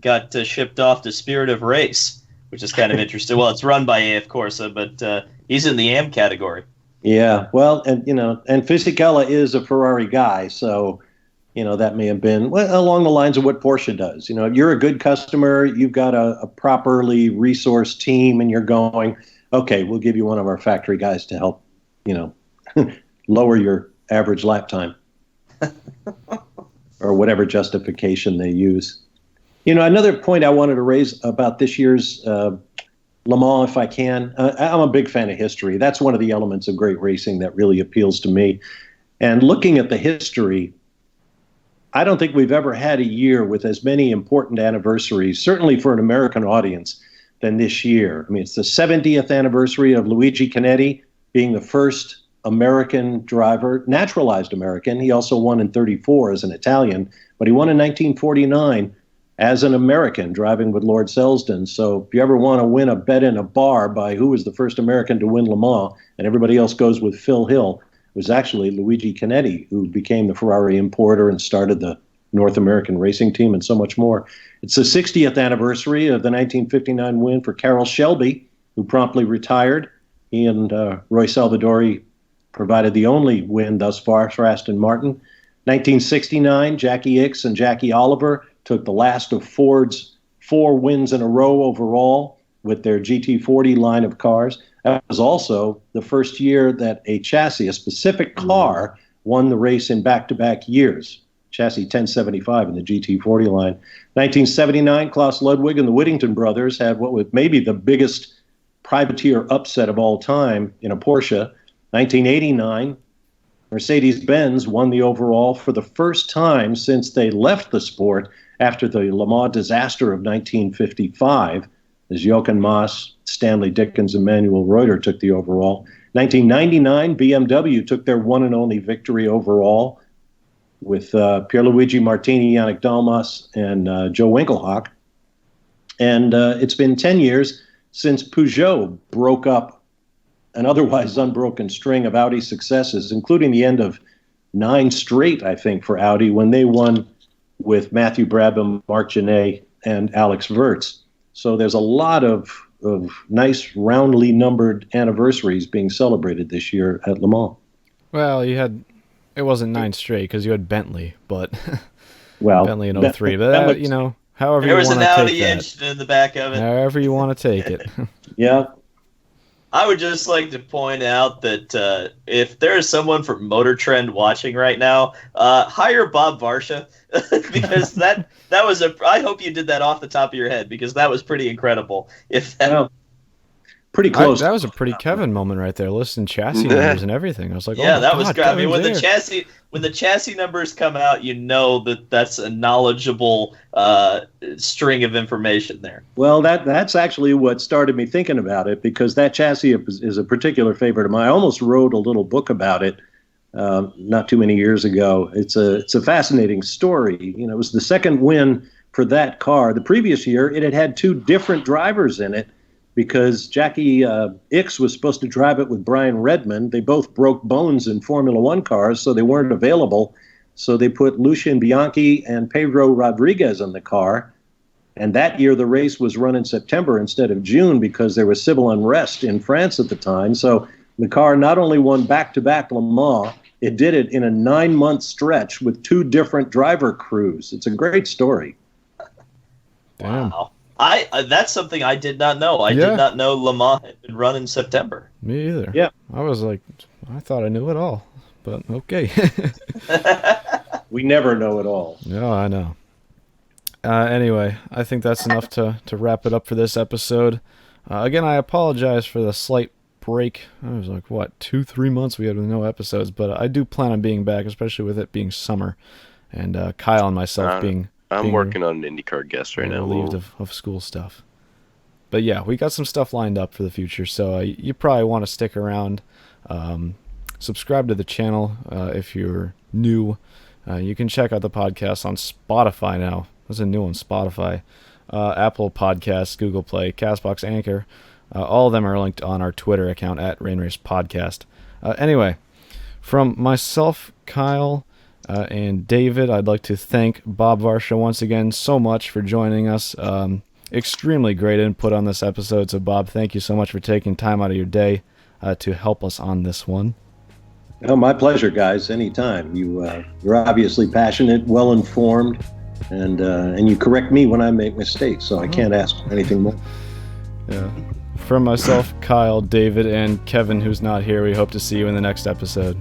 got shipped off to Spirit of Race, which is kind of interesting. Well, it's run by AF Corsa, but he's in the AM category. Yeah, well, and Fisichella is a Ferrari guy, so that may have been along the lines of what Porsche does. If you're a good customer, you've got a properly resourced team, and you're going, okay, we'll give you one of our factory guys to help, lower your average lap time, or whatever justification they use. Another point I wanted to raise about this year's Le Mans, if I can, I'm a big fan of history. That's one of the elements of great racing that really appeals to me. And looking at the history, I don't think we've ever had a year with as many important anniversaries, certainly for an American audience, than this year. I mean, it's the 70th anniversary of Luigi Canetti being the first American driver, naturalized American. He also won in 34 as an Italian, but he won in 1949 as an American driving with Lord Selsdon. So if you ever want to win a bet in a bar by who was the first American to win Le Mans, and everybody else goes with Phil Hill, it was actually Luigi Canetti who became the Ferrari importer and started the North American racing team and so much more. It's the 60th anniversary of the 1959 win for Carroll Shelby, who promptly retired. He and Roy Salvadori provided the only win thus far for Aston Martin. 1969, Jackie Ickx and Jackie Oliver took the last of Ford's 4 wins in a row overall with their GT40 line of cars. That was also the first year that a chassis, a specific car, won the race in back-to-back years. Chassis 1075 in the GT40 line. 1979, Klaus Ludwig and the Whittington brothers had what was maybe the biggest privateer upset of all time in a Porsche. 1989, Mercedes-Benz won the overall for the first time since they left the sport after the Le Mans disaster of 1955, as Jochen Mass, Stanley Dickens, and Manuel Reuter took the overall. 1999, BMW took their one and only victory overall with Pierluigi Martini, Yannick Dalmas, and Joe Winkelhock. And it's been 10 years since Peugeot broke up an otherwise unbroken string of Audi successes, including the end of 9 straight, I think, for Audi when they won with Matthew Brabham, Marc Genet, and Alex Wurz. So there's a lot of nice roundly numbered anniversaries being celebrated this year at Le Mans. Well, it wasn't 9 straight because you had Bentley, but Bentley in 03. But however you want to take that. There was an Audi engine in the back of it. However you want to take it. Yeah. I would just like to point out that if there is someone from Motor Trend watching right now, hire Bob Varsha because that was I hope you did that off the top of your head because that was pretty incredible. Pretty close. That was a pretty Kevin moment right there. Listing chassis numbers and everything. I was like, yeah, oh that was great. I mean, when there. the chassis numbers come out, you know that's a knowledgeable string of information there. Well, that's actually what started me thinking about it because that chassis is a particular favorite of mine. I almost wrote a little book about it not too many years ago. It's a fascinating story. It was the second win for that car. The previous year, it had 2 different drivers in it, because Jackie Ickx was supposed to drive it with Brian Redmond. They both broke bones in Formula One cars, so they weren't available. So they put Lucien Bianchi and Pedro Rodriguez in the car. And that year, the race was run in September instead of June because there was civil unrest in France at the time. So the car not only won back-to-back Le Mans, it did it in a 9-month stretch with 2 different driver crews. It's a great story. Damn. Wow. That's something I did not know. I did not know Le Mans had been run in September. Me either. Yeah. I was like, I thought I knew it all, but okay. We never know it all. No, I know. Anyway, I think that's enough to wrap it up for this episode. Again, I apologize for the slight break. It was like, 2-3 months we had no episodes, but I do plan on being back, especially with it being summer, and Kyle and myself being working on an IndyCar guest right now. Relieved of school stuff. But yeah, we got some stuff lined up for the future, so you probably want to stick around. Subscribe to the channel if you're new. You can check out the podcast on Spotify now. There's a new one, Spotify, Apple Podcasts, Google Play, CastBox, Anchor. All of them are linked on our Twitter account at Rain Race Podcast. Anyway, from myself, Kyle, and David, I'd like to thank Bob Varsha once again so much for joining us. Extremely great input on this episode. So, Bob, thank you so much for taking time out of your day to help us on this one. Oh, my pleasure, guys. Anytime. You're obviously passionate, well-informed, and you correct me when I make mistakes, so I can't ask for anything more. Yeah. From myself, Kyle, David, and Kevin, who's not here, we hope to see you in the next episode.